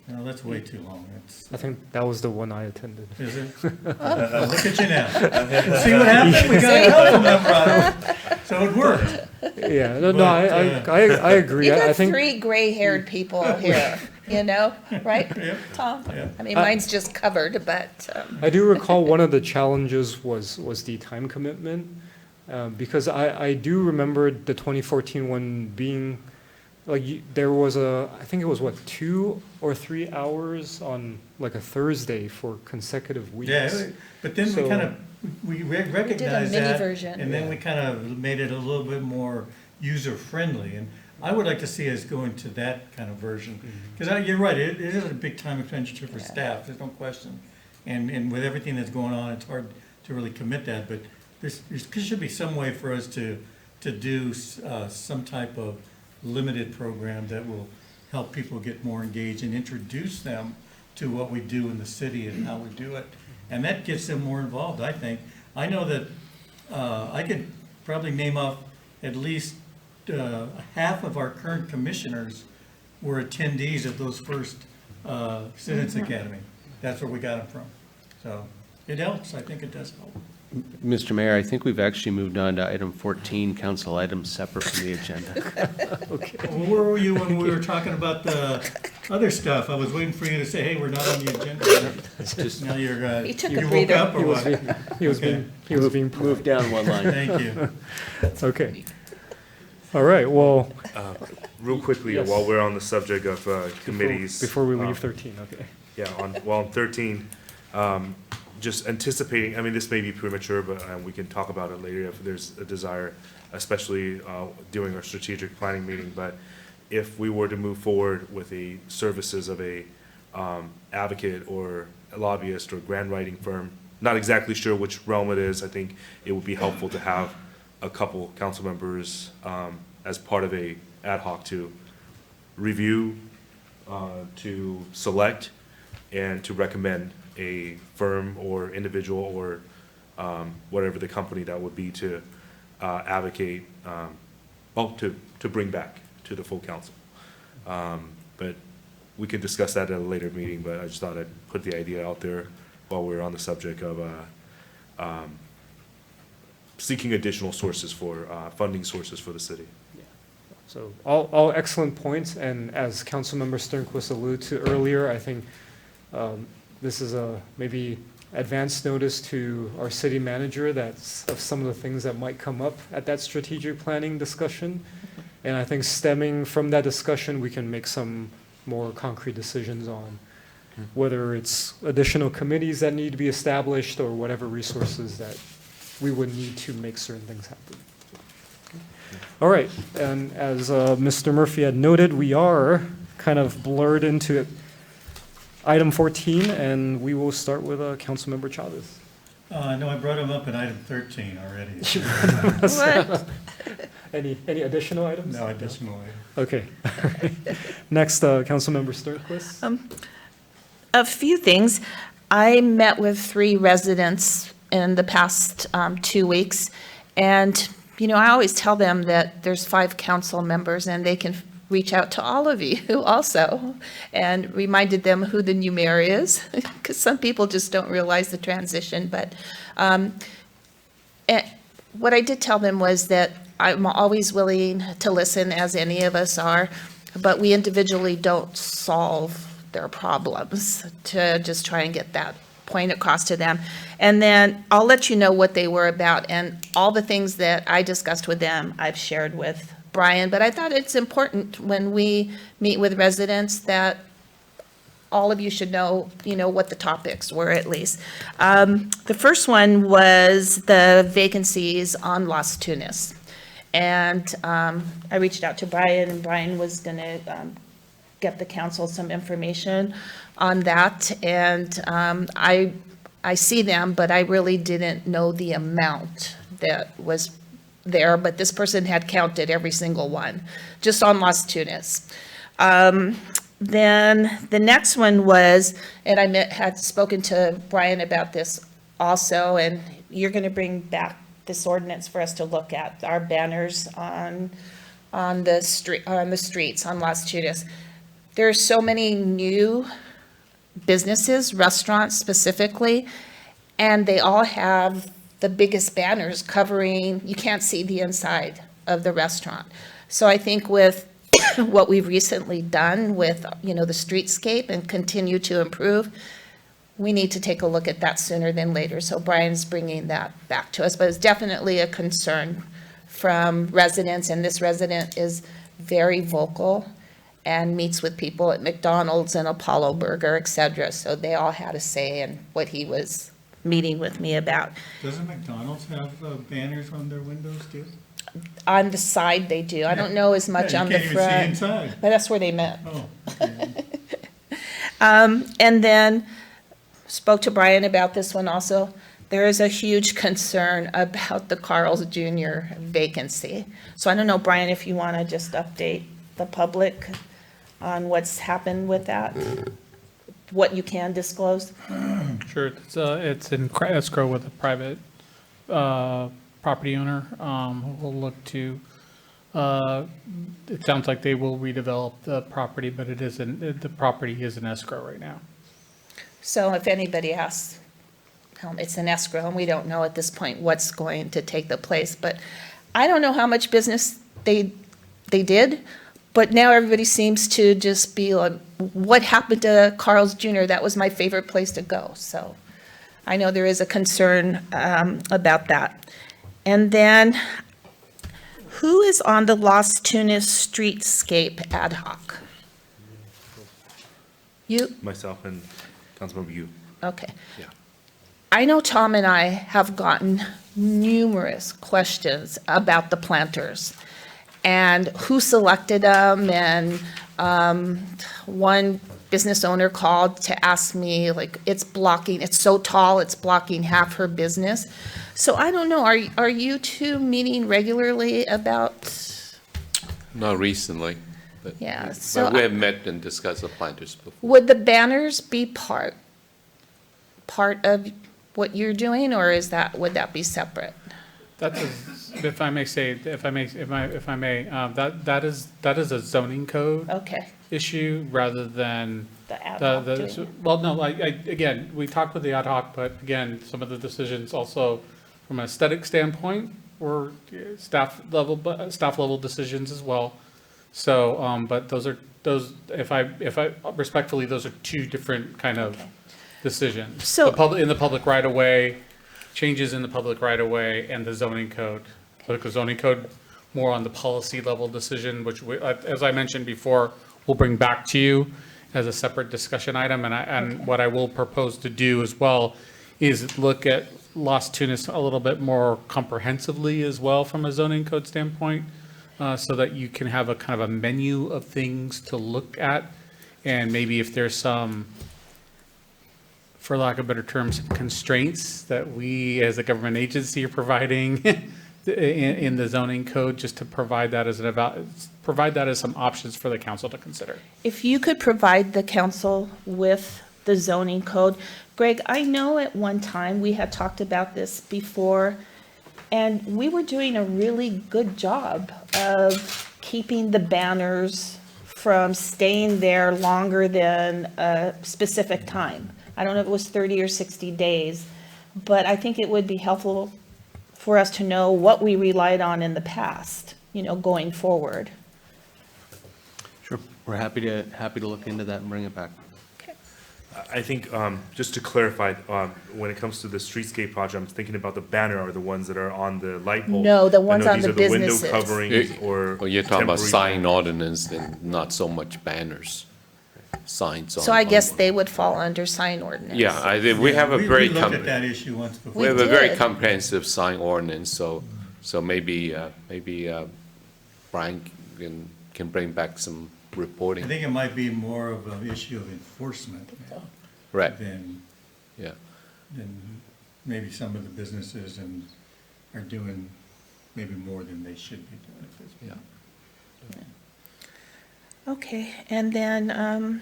No, that's way too long. I think that was the one I attended. Is it? Look at you now. See what happened? We got a couple member out of it. So it worked. Yeah, I agree. You I got think 3 gray-haired people here, right, Yep. Tom? Yep. I mean, mine's just covered, but, I do recall one of the challenges was the time commitment, because I do remember the 2014 one being, there was I think it was 2 or 3 hours on like a Thursday for consecutive weeks. Yeah, but then we recognized mini that, version. and then we kind of made it a little bit more user-friendly, and I would like to see us go into that kind of version. Because you're right, it is a big time expenditure for staff, there's no question. And with everything that's going on, it's hard to really commit that, but there should be some way for us to do some type of limited program that will help people get more engaged and introduce them to what we do in the city and how we do it. And that gets them more involved, I think. I know that I could probably name off at least half of our current commissioners were attendees of those first Citizens Academy. That's where we got them from. So it helps. I think it does help. Mr. Mayor, I think we've actually moved on to item 14, council items separate from the agenda. Okay. Well, where were you when we were talking about the other stuff? I was waiting for you to say, hey, we're not on the agenda. Now you're, He took a you woke breather. up or what? He was being Move down one line. Thank you. Okay. All right, well, Real quickly, Yes. while we're on the subject of committees. before we leave 13, okay. Yeah, on 13, just anticipating, I mean, this may be premature, but we can talk about it later if there's a desire, especially during our strategic planning meeting. But if we were to move forward with the services of a advocate or a lobbyist or grant writing firm, not exactly sure which realm it is, I think it would be helpful to have a couple council members as part of a ad hoc to review, to select, and to recommend a firm or individual or whatever the company that would be to advocate, to bring back to the full council. But we can discuss that at a later meeting, but I just thought I'd put the idea out there while we're on the subject of seeking additional sources for, funding sources for the city. So all excellent points, and as Councilmember Sternquist alluded to earlier, I think this is a maybe advance notice to our city manager that's of some of the things that might come up at that strategic planning discussion. And I think stemming from that discussion, we can make some more concrete decisions on whether it's additional committees that need to be established or whatever resources that we would need to make certain things happen. All right, and as Mr. Murphy had noted, we are kind of blurred into item 14, and we will start with Councilmember Chavez. No, I brought him up in item 13 already. What? Any additional items? No additional items. Okay. Next, Councilmember Sternquist. A few things. I met with 3 residents in the past 2 weeks, and, you know, I always tell them that there's 5 council members, and they can reach out to all of you also, and reminded them who the new mayor is, because some people just don't realize the transition. But what I did tell them was that I'm always willing to listen, as any of us are, but we individually don't solve their problems, to just try and get that point across to them. And then I'll let you know what they were about, and all the things that I discussed with them, I've shared with Brian. But I thought it's important when we meet with residents that all of you should know, you know, what the topics were at least. The first one was the vacancies on Las Tunas. And I reached out to Brian, and Brian was going to get the council some information on that. And I see them, but I really didn't know the amount that was there. But this person had counted every single one, just on Las Tunas. Then the next one was, and I had spoken to Brian about this also, and you're going to bring back this ordinance for us to look at, our banners on the streets on Las Tunas. There are so many new businesses, restaurants specifically, and they all have the biggest banners covering, you can't see the inside of the restaurant. So I think with what we've recently done with, you know, the streetscape and continue to improve, we need to take a look at that sooner than later. So Brian's bringing that back to us, but it's definitely a concern from residents, and this resident is very vocal and meets with people at McDonald's and Apollo Burger, et cetera. So they all had a say in what he was meeting with me about. Doesn't McDonald's have banners on their windows too? On the side they do. I don't know as much on the front. You can't even see inside. But that's where they met. Oh, okay. And then spoke to Brian about this one also. There is a huge concern about the Carl's Jr. vacancy. So I don't know, Brian, if you want to just update the public on what's happened with that, what you can disclose. Sure, it's in escrow with a private property owner who will look to, it sounds like they will redevelop the property, but it isn't, the property is in escrow right now. So if anybody asks, it's an escrow, and we don't know at this point what's going to take the place. But I don't know how much business they did, but now everybody seems to just be like, what happened to Carl's Jr.? That was my favorite place to go. So I know there is a concern about that. And then, who is on the Las Tunas Streetscape ad hoc? You? Myself and Councilmember Yu. Okay. Yeah. I know Tom and I have gotten numerous questions about the planters and who selected them, and one business owner called to ask me, like, it's so tall, it's blocking half her business. So I don't know, are you two meeting regularly about? Not recently, but, Yeah, so but we have met and discussed the planters before. Would the banners be part of what you're doing, or would that be separate? That's if I may say, if I may, that is a zoning code Okay, issue rather than the ad hoc doing it. well, no, again, we talked with the ad hoc, but again, some of the decisions also from an aesthetic standpoint were staff level decisions as well. So, but those, if I respectfully, those are two different kind of Okay. decisions. So- In the public right of way, changes in the public right of way and the zoning code. Because zoning code more on the policy level decision, which we, as I mentioned before, we'll bring back to you as a separate discussion item. And what I will propose to do as well is look at Los Tunas a little bit more comprehensively as well from a zoning code standpoint, so that you can have a kind of a menu of things to look at. And maybe if there's some, for lack of better terms, constraints that we as a government agency are providing in the zoning code, just to provide that as provide that as some options for the council to consider. If you could provide the council with the zoning code. Greg, I know at one time we had talked about this before, and we were doing a really good job of keeping the banners from staying there longer than a specific time. I don't know if it was 30 or 60 days, but I think it would be helpful for us to know what we relied on in the past, going forward. Sure. We're happy to look into that and bring it back. I think, just to clarify, when it comes to the streetscape project, I'm thinking about the banner are the ones that are on the light pole. No, the I ones know on these the are window businesses. coverings or Well, you're talking about temporary sign banners. ordinance and not so much banners, signs on. So I guess on- they would fall under sign ordinance. Yeah, I did, we have a very, We looked at that issue once before. we have a very did. comprehensive sign ordinance, so maybe Brian can bring back some I reporting. think it might be more of an issue of enforcement Right, than yeah. maybe some of the businesses are doing maybe more than they should be doing at this point. Okay, and then, I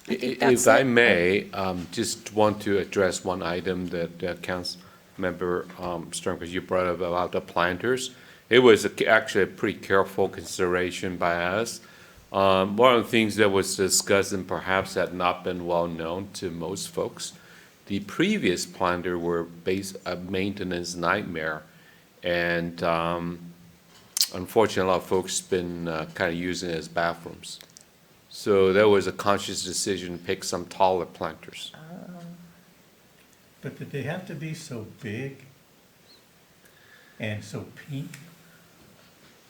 think that's If I it. may, just want to address one item that Councilmember Stern, you brought up about the planters. It was actually a pretty careful consideration by us. One of the things that was discussed and perhaps had not been well known to most folks, the previous planter were a maintenance nightmare. And unfortunately, a lot of folks been kind of using it as bathrooms. So there was a conscious decision to pick some taller planters. But did they have to be so big and so pink?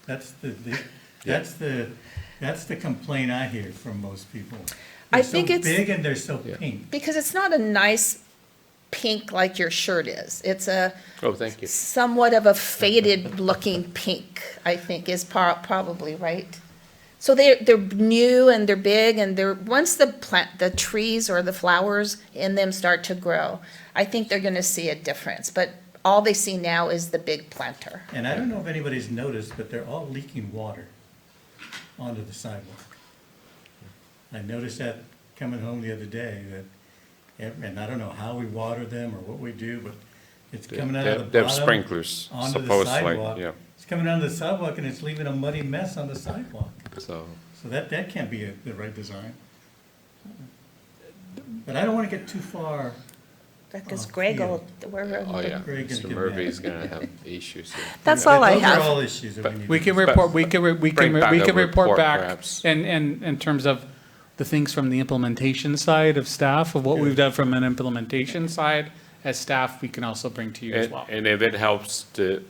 That's the complaint I hear from most people. I They're think so it's- big and they're so pink. because it's not a nice pink like your shirt is. It's a Oh, thank you. somewhat of a faded looking pink, I think is probably right. So they're new and they're big and once the trees or the flowers in them start to grow, I think they're gonna see a difference. But all they see now is the big planter. And I don't know if anybody's noticed, but they're all leaking water onto the sidewalk. I noticed that coming home the other day, and I don't know how we water them or what we do, but it's coming out of the They have bottom sprinklers, onto the supposedly, sidewalk. yeah. It's coming onto the sidewalk and it's leaving a muddy mess on the sidewalk. So, So that can't be the right design. But I don't want to get too far. Because Oh, Greg will, oh yeah, Greg is Mr. getting Murphy's mad. gonna have issues here. That's all I Those have. are all issues that we need. We to can discuss. report, we can report back, perhaps. and in terms of the things from the implementation side of staff, of what we've done from an implementation side as staff, we can also bring to you as well. And if it helps the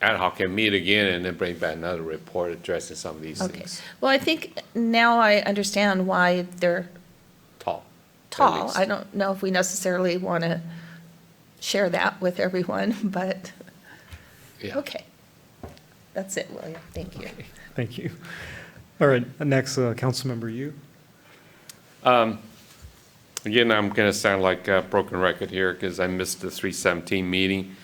ad hoc can meet again and then bring back another report addressing some of these Okay. things. Well, I think now I understand why they're Tall. at tall. least. I don't know if we necessarily want to share that with everyone, but, Yeah. okay. That's it, William. Thank you. Thank you. All right, next, Councilmember Yu. Again, I'm going to sound like a broken record here because I missed the 317 meeting.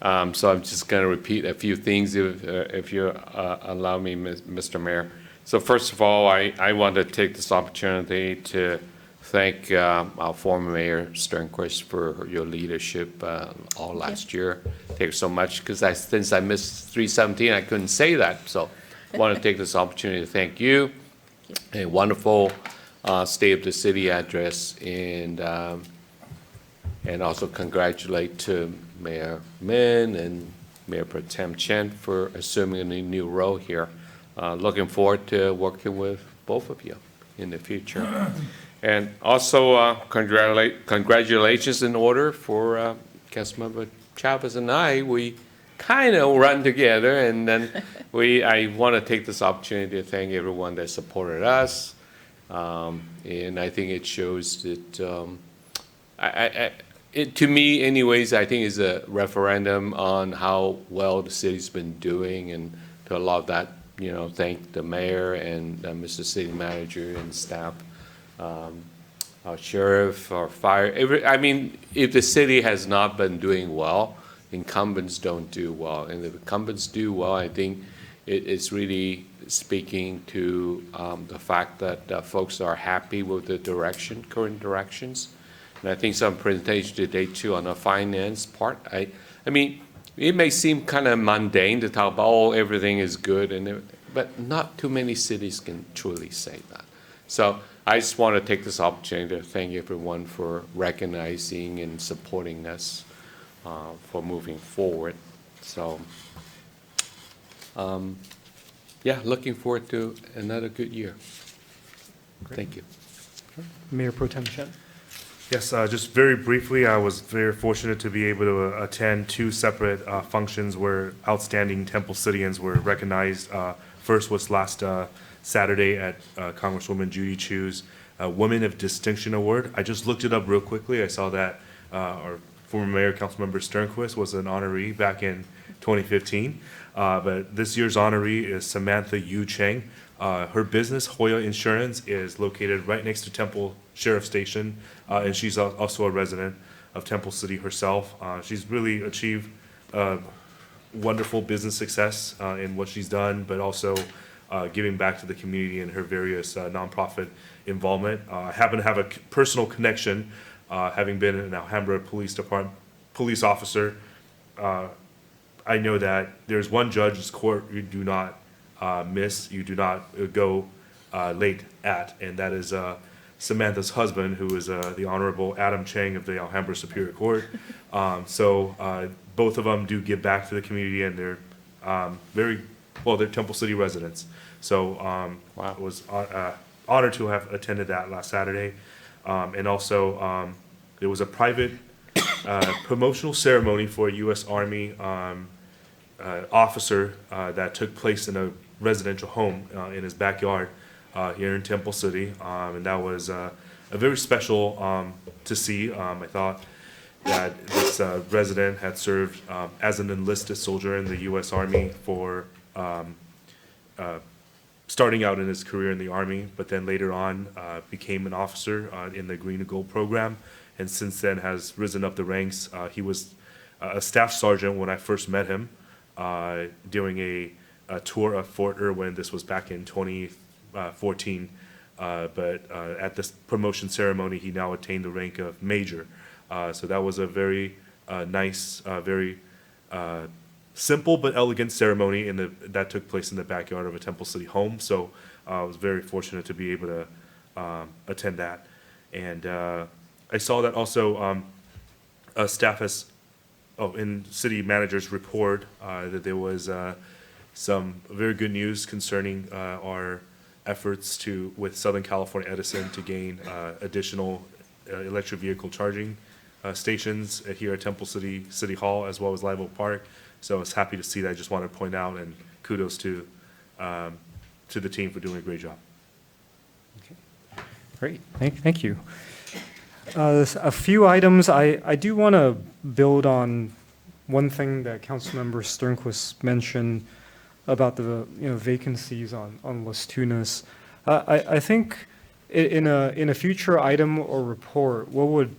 So I'm just going to repeat a few things if you allow me, Mr. Mayor. So first of all, I want to take this opportunity to thank our former Mayor Sternquist for your leadership all last year. take so much, because since I missed 317, I couldn't say that. So I want to take this opportunity to thank you. A wonderful State of the City address, and also congratulate to Mayor Min and Mayor Pro Tem Chen for assuming a new role here. Looking forward to working with both of you in the future. And also congratulations in order for Councilmember Chavez and I. We kind of run together, and then I want to take this opportunity to thank everyone that supported us. And I think it shows that, to me anyways, I think it's a referendum on how well the city's been doing, and to allow that, thank the mayor and Mr. City Manager and staff, our sheriff, our fire, if the city has not been doing well, incumbents don't do well. And if incumbents do well, I think it's really speaking to the fact that folks are happy with the current directions. And I think some presentation today too on the finance part. I mean, it may seem kind of mundane to talk about, everything is good, but not too many cities can truly say that. So I just want to take this opportunity to thank everyone for recognizing and supporting us for moving forward. So, yeah, looking forward to another good year. Great. Thank you. Mayor Pro Tem Chen. Yes, just very briefly, I was very fortunate to be able to attend two separate functions where outstanding Temple Cityans were recognized. First was last Saturday at Congresswoman Judy Chu's Woman of Distinction Award. I just looked it up real quickly. I saw that our former Mayor, Councilmember Sternquist, was an honoree back in 2015. But this year's honoree is Samantha Yu Cheng. Her business, Hoya Insurance, is located right next to Temple Sheriff Station, and she's also a resident of Temple City herself. She's really achieved wonderful business success in what she's done, but also giving back to the community and her various nonprofit involvement. I happen to have a personal connection, having been an Alhambra Police Department police officer. I know that there's one judge's court you do not miss, you do not go late at, and that is Samantha's husband, who is the Honorable Adam Chang of the Alhambra Superior Court. So both of them do give back to the community, and they're they're Temple City residents. So I was honored to have attended that last Saturday. And also there was a private promotional ceremony for a U.S. Army officer that took place in a residential home in his backyard here in Temple City, and that was a very special to see. I thought that this resident had served as an enlisted soldier in the U.S. Army for starting out in his career in the Army, but then later on became an officer in the Green and Gold program, and since then has risen up the ranks. He was a staff sergeant when I first met him during a tour of Fort Irwin. This was back in 2014, but at this promotion ceremony, he now attained the rank of major. So that was a very nice, very simple but elegant ceremony that took place in the backyard of a Temple City home. So I was very fortunate to be able to attend that. And I saw that also staff has, in city manager's report, that there was some very good news concerning our efforts with Southern California Edison to gain additional electric vehicle charging stations here at Temple City Hall, as well as Live Oak Park. So I was happy to see that. I just wanted to point out, and kudos to the team for doing a great job. Okay. Great, thank you. A few items. I do want to build on one thing that Councilmember Sternquist mentioned about the vacancies on Las Tunas. I think in a future item or report, what would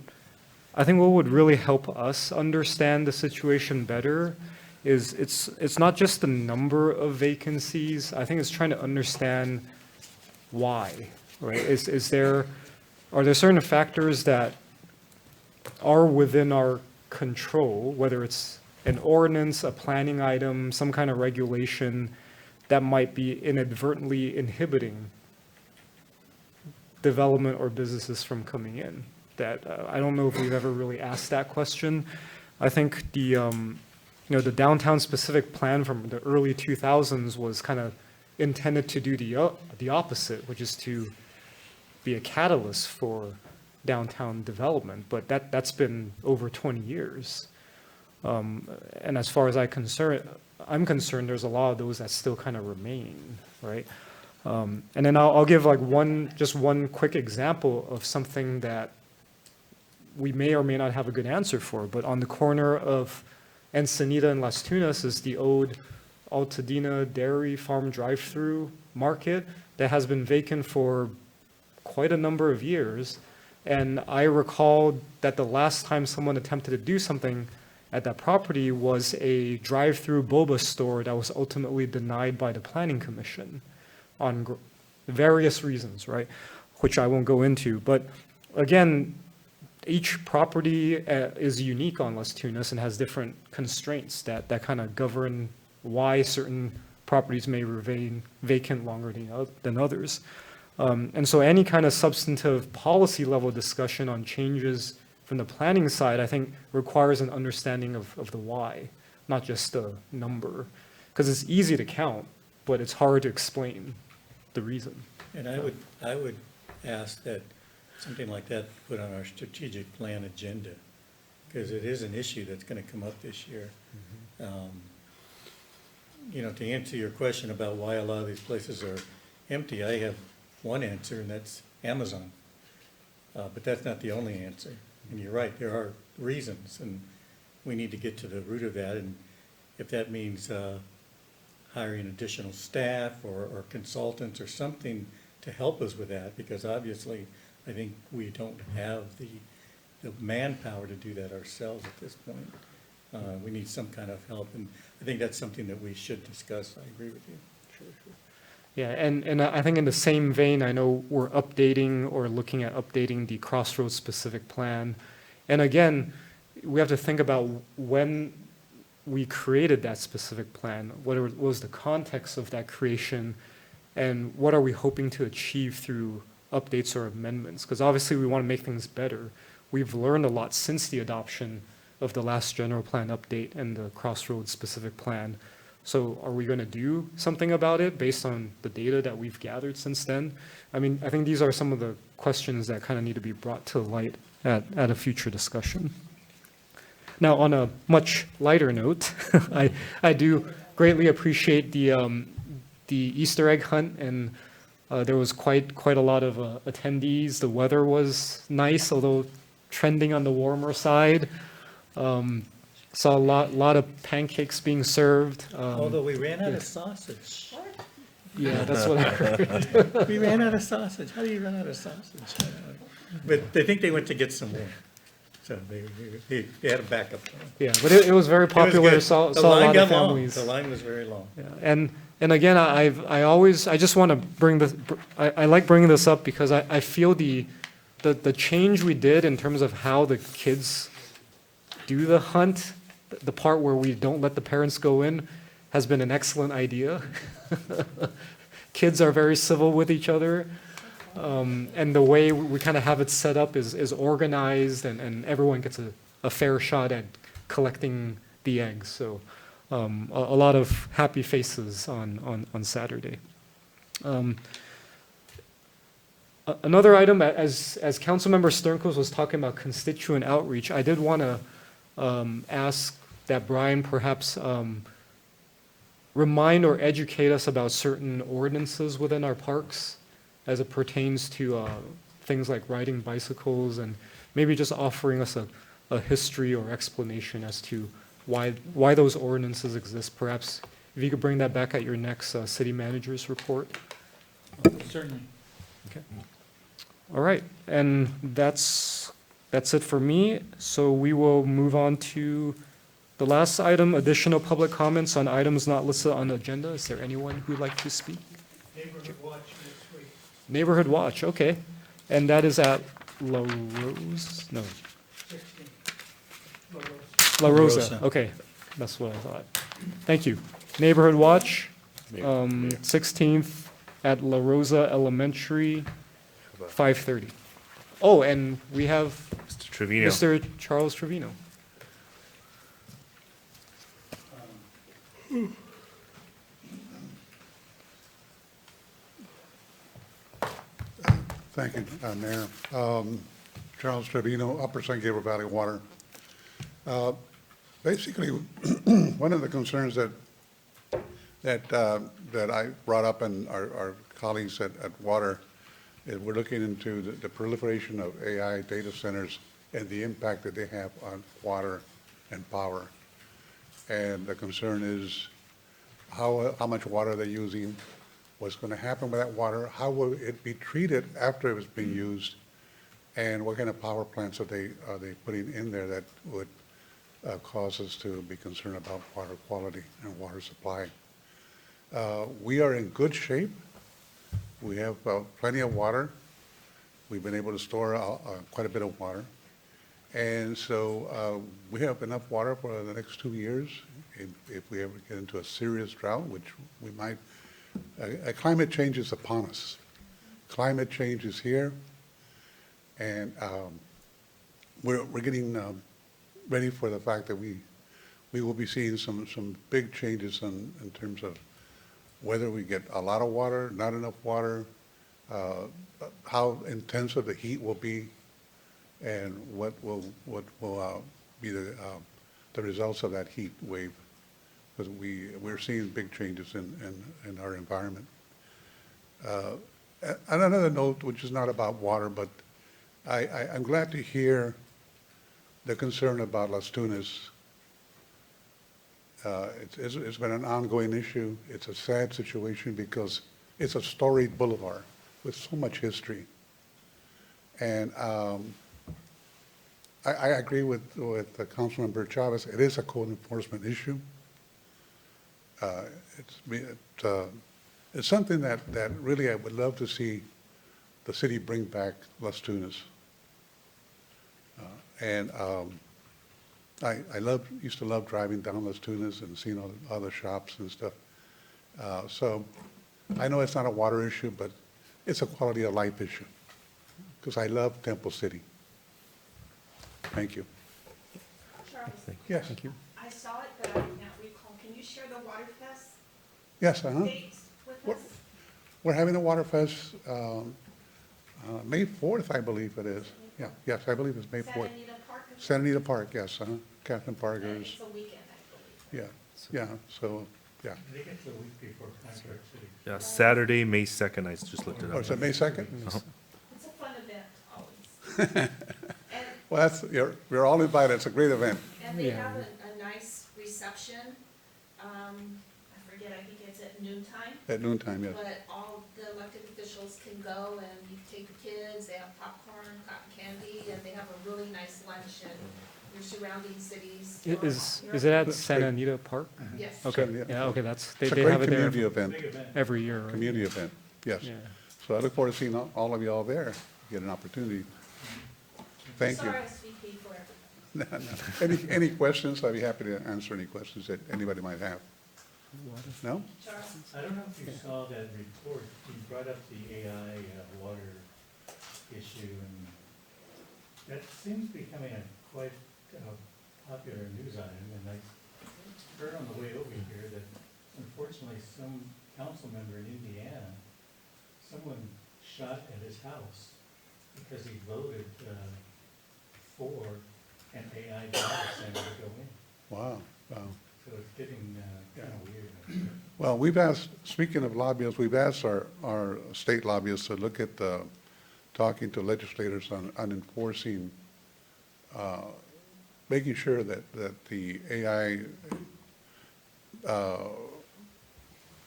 really help us understand the situation better is it's not just the number of vacancies. I think it's trying to understand why, right? Are there certain factors that are within our control, whether it's an ordinance, a planning item, some kind of regulation that might be inadvertently inhibiting development or businesses from coming in. That, I don't know if we've ever really asked that question. I think the downtown specific plan from the early 2000s was kind of intended to do the opposite, which is to be a catalyst for downtown development, but that's been over 20 years. And as far as I'm concerned, there's a lot of those that still kind of remain, right? And then I'll give like just one quick example of something that we may or may not have a good answer for, but on the corner of Encinita and Las Tunas is the old Altadena Dairy Farm drive-through market that has been vacant for quite a number of years. And I recall that the last time someone attempted to do something at that property was a drive-through boba store that was ultimately denied by the Planning Commission on various reasons, right? Which I won't go into. But again, each property is unique on Las Tunas and has different constraints that kind of govern why certain properties may remain vacant longer than others. And so any kind of substantive policy level discussion on changes from the planning side, I think requires an understanding of the why, not just the number. Because it's easy to count, but it's hard to explain the reason. And I would ask that something like that put on our strategic plan agenda, because it is an issue that's going to come up this year. To answer your question about why a lot of these places are empty, I have one answer, and that's Amazon. But that's not the only answer. And you're right, there are reasons, and we need to get to the root of that. And if that means hiring additional staff or consultants or something to help us with that, because obviously I think we don't have the manpower to do that ourselves at this point. We need some kind of help, and I think that's something that we should discuss. I agree with you. Sure. Yeah, and I think in the same vein, I know we're updating or looking at updating the Crossroads specific plan. And again, we have to think about when we created that specific plan, what was the context of that creation, and what are we hoping to achieve through updates or amendments? Because obviously we want to make things better. We've learned a lot since the adoption of the last general plan update and the Crossroads specific plan. So are we going to do something about it based on the data that we've gathered since then? I mean, I think these are some of the questions that kind of need to be brought to light at a future discussion. Now, on a much lighter note, I do greatly appreciate the Easter egg hunt, and there was quite a lot of attendees. The weather was nice, although trending on the warmer side. Saw a lot of pancakes being served. Although we ran out of sausage. Yeah, that's what I heard. We ran out of sausage. How do you run out of sausage? But they think they went to get some more. So they had a backup plan. Yeah, but it was very popular. It was Saw good. a lot of families. The line was very long. Yeah, and again, I just want to bring this. I like bringing this up because I feel the change we did in terms of how the kids do the hunt, the part where we don't let the parents go in, has been an excellent idea. Kids are very civil with each other. And the way we kind of have it set up is organized, and everyone gets a fair shot at collecting the eggs. So a lot of happy faces on Saturday. Another item, as Councilmember Sternquist was talking about constituent outreach, I did want to ask that Brian perhaps remind or educate us about certain ordinances within our parks as it pertains to things like riding bicycles, and maybe just offering us a history or explanation as to why those ordinances exist. Perhaps if you could bring that back at your next city manager's report. Certainly. Okay. All right, and that's it for me. So we will move on to the last item, additional public comments on items not listed on the agenda. Is there anyone who'd like to speak? Neighborhood watch next week. Neighborhood watch, okay. And that is at La Rose? No. 16. La Rosa, okay. That's what I thought. Thank you. Neighborhood Watch, Mayor. 16th at La Rosa Elementary, 5:30. Oh, and we have Mr. Trevino. Mr. Charles Trevino. Thank you, Mayor. Charles Trevino, Upper San Gabriel Valley Water. Basically, one of the concerns that I brought up and our colleagues at Water is we're looking into the proliferation of AI data centers and the impact that they have on water and power. And the concern is how much water they're using, what's going to happen with that water, how will it be treated after it's been used, and what kind of power plants are they putting in there that would cause us to be concerned about water quality and water supply. We are in good shape. We have plenty of water. We've been able to store quite a bit of water. And so we have enough water for the next 2 years if we ever get into a serious drought, which we might. Climate change is upon us. Climate change is here, and we're getting ready for the fact that we will be seeing some big changes in terms of whether we get a lot of water, not enough water, how intensive the heat will be, and what will be the results of that heat wave. Because we're seeing big changes in our environment. On another note, which is not about water, but I'm glad to hear the concern about Las Tunas. It's been an ongoing issue. It's a sad situation because it's a storied boulevard with so much history. And I agree with Councilmember Chavez. It is a code enforcement issue. It's something that really I would love to see the city bring back Las Tunas. I used to love driving down Las Tunas and seeing all the other shops and stuff. So I know it's not a water issue, but it's a quality of life issue because I love Temple City. Thank you. Charles, Yes. Thank you. I saw it, but I can't recall. Can you share the Water Fest Yes, dates with us? We're having the Water Fest May 4th, I believe it is. Yeah, yes, I believe it's May 4th. Santa Anita Park? Santa Anita Park, yes, Catherine Parker's, It's a weekend, I believe. yeah, so, yeah. I think it's a week before Contract City. Yeah, Saturday, May 2nd, I just looked it Oh, up. is it May 2nd? Uh-huh. It's a fun event, always. And, Well, you're all invited, it's a great event. and they Yeah. have a nice reception. I forget, I think it's at noontime. At noontime, yes. But all the elected officials can go and you take the kids, they have popcorn, cotton candy, and they have a really nice lunch and your surrounding cities. Is it at That's Santa great. Anita Park? Yes. Okay, Yeah. yeah, okay, It's they a have great it there community event, Big event. every year, right? community event, yes. Yeah. So I look forward to seeing all of you all there, get an opportunity. Thank you. Sorry, I speak for everybody. Any questions? I'd be happy to answer any questions that anybody might have. No? Charles? I don't know if you saw that report, you brought up the AI water issue, and that seems to be becoming a quite popular news item, and I heard on the way over here that unfortunately some council member in Indiana, someone shot at his house because he voted for an AI data center to go in. Wow, wow. So it's getting kind of weird. Well, we've asked, speaking of lobbyists, we've asked our state lobbyists to look at talking to legislators on enforcing, making sure that the AI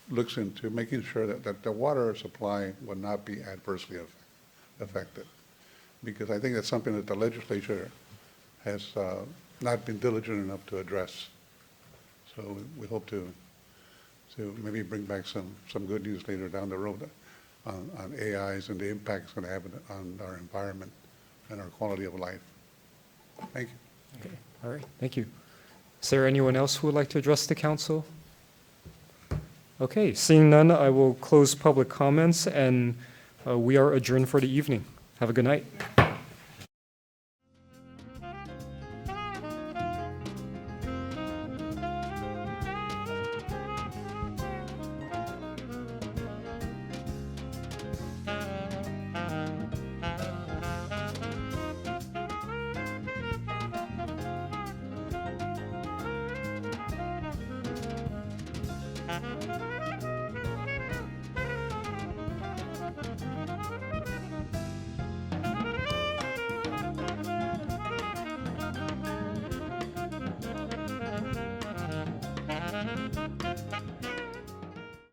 looks into making sure that the water supply will not be adversely affected. Because I think that's something that the legislature has not been diligent enough to address. So we hope to maybe bring back some good news later down the road on AIs and the impact it's going to have on our environment and our quality of life. Thank you. Okay, all right, thank you. Is there anyone else who would like to address the council? Okay, seeing none, I will close public comments, and we are adjourned for the evening. Have a good night.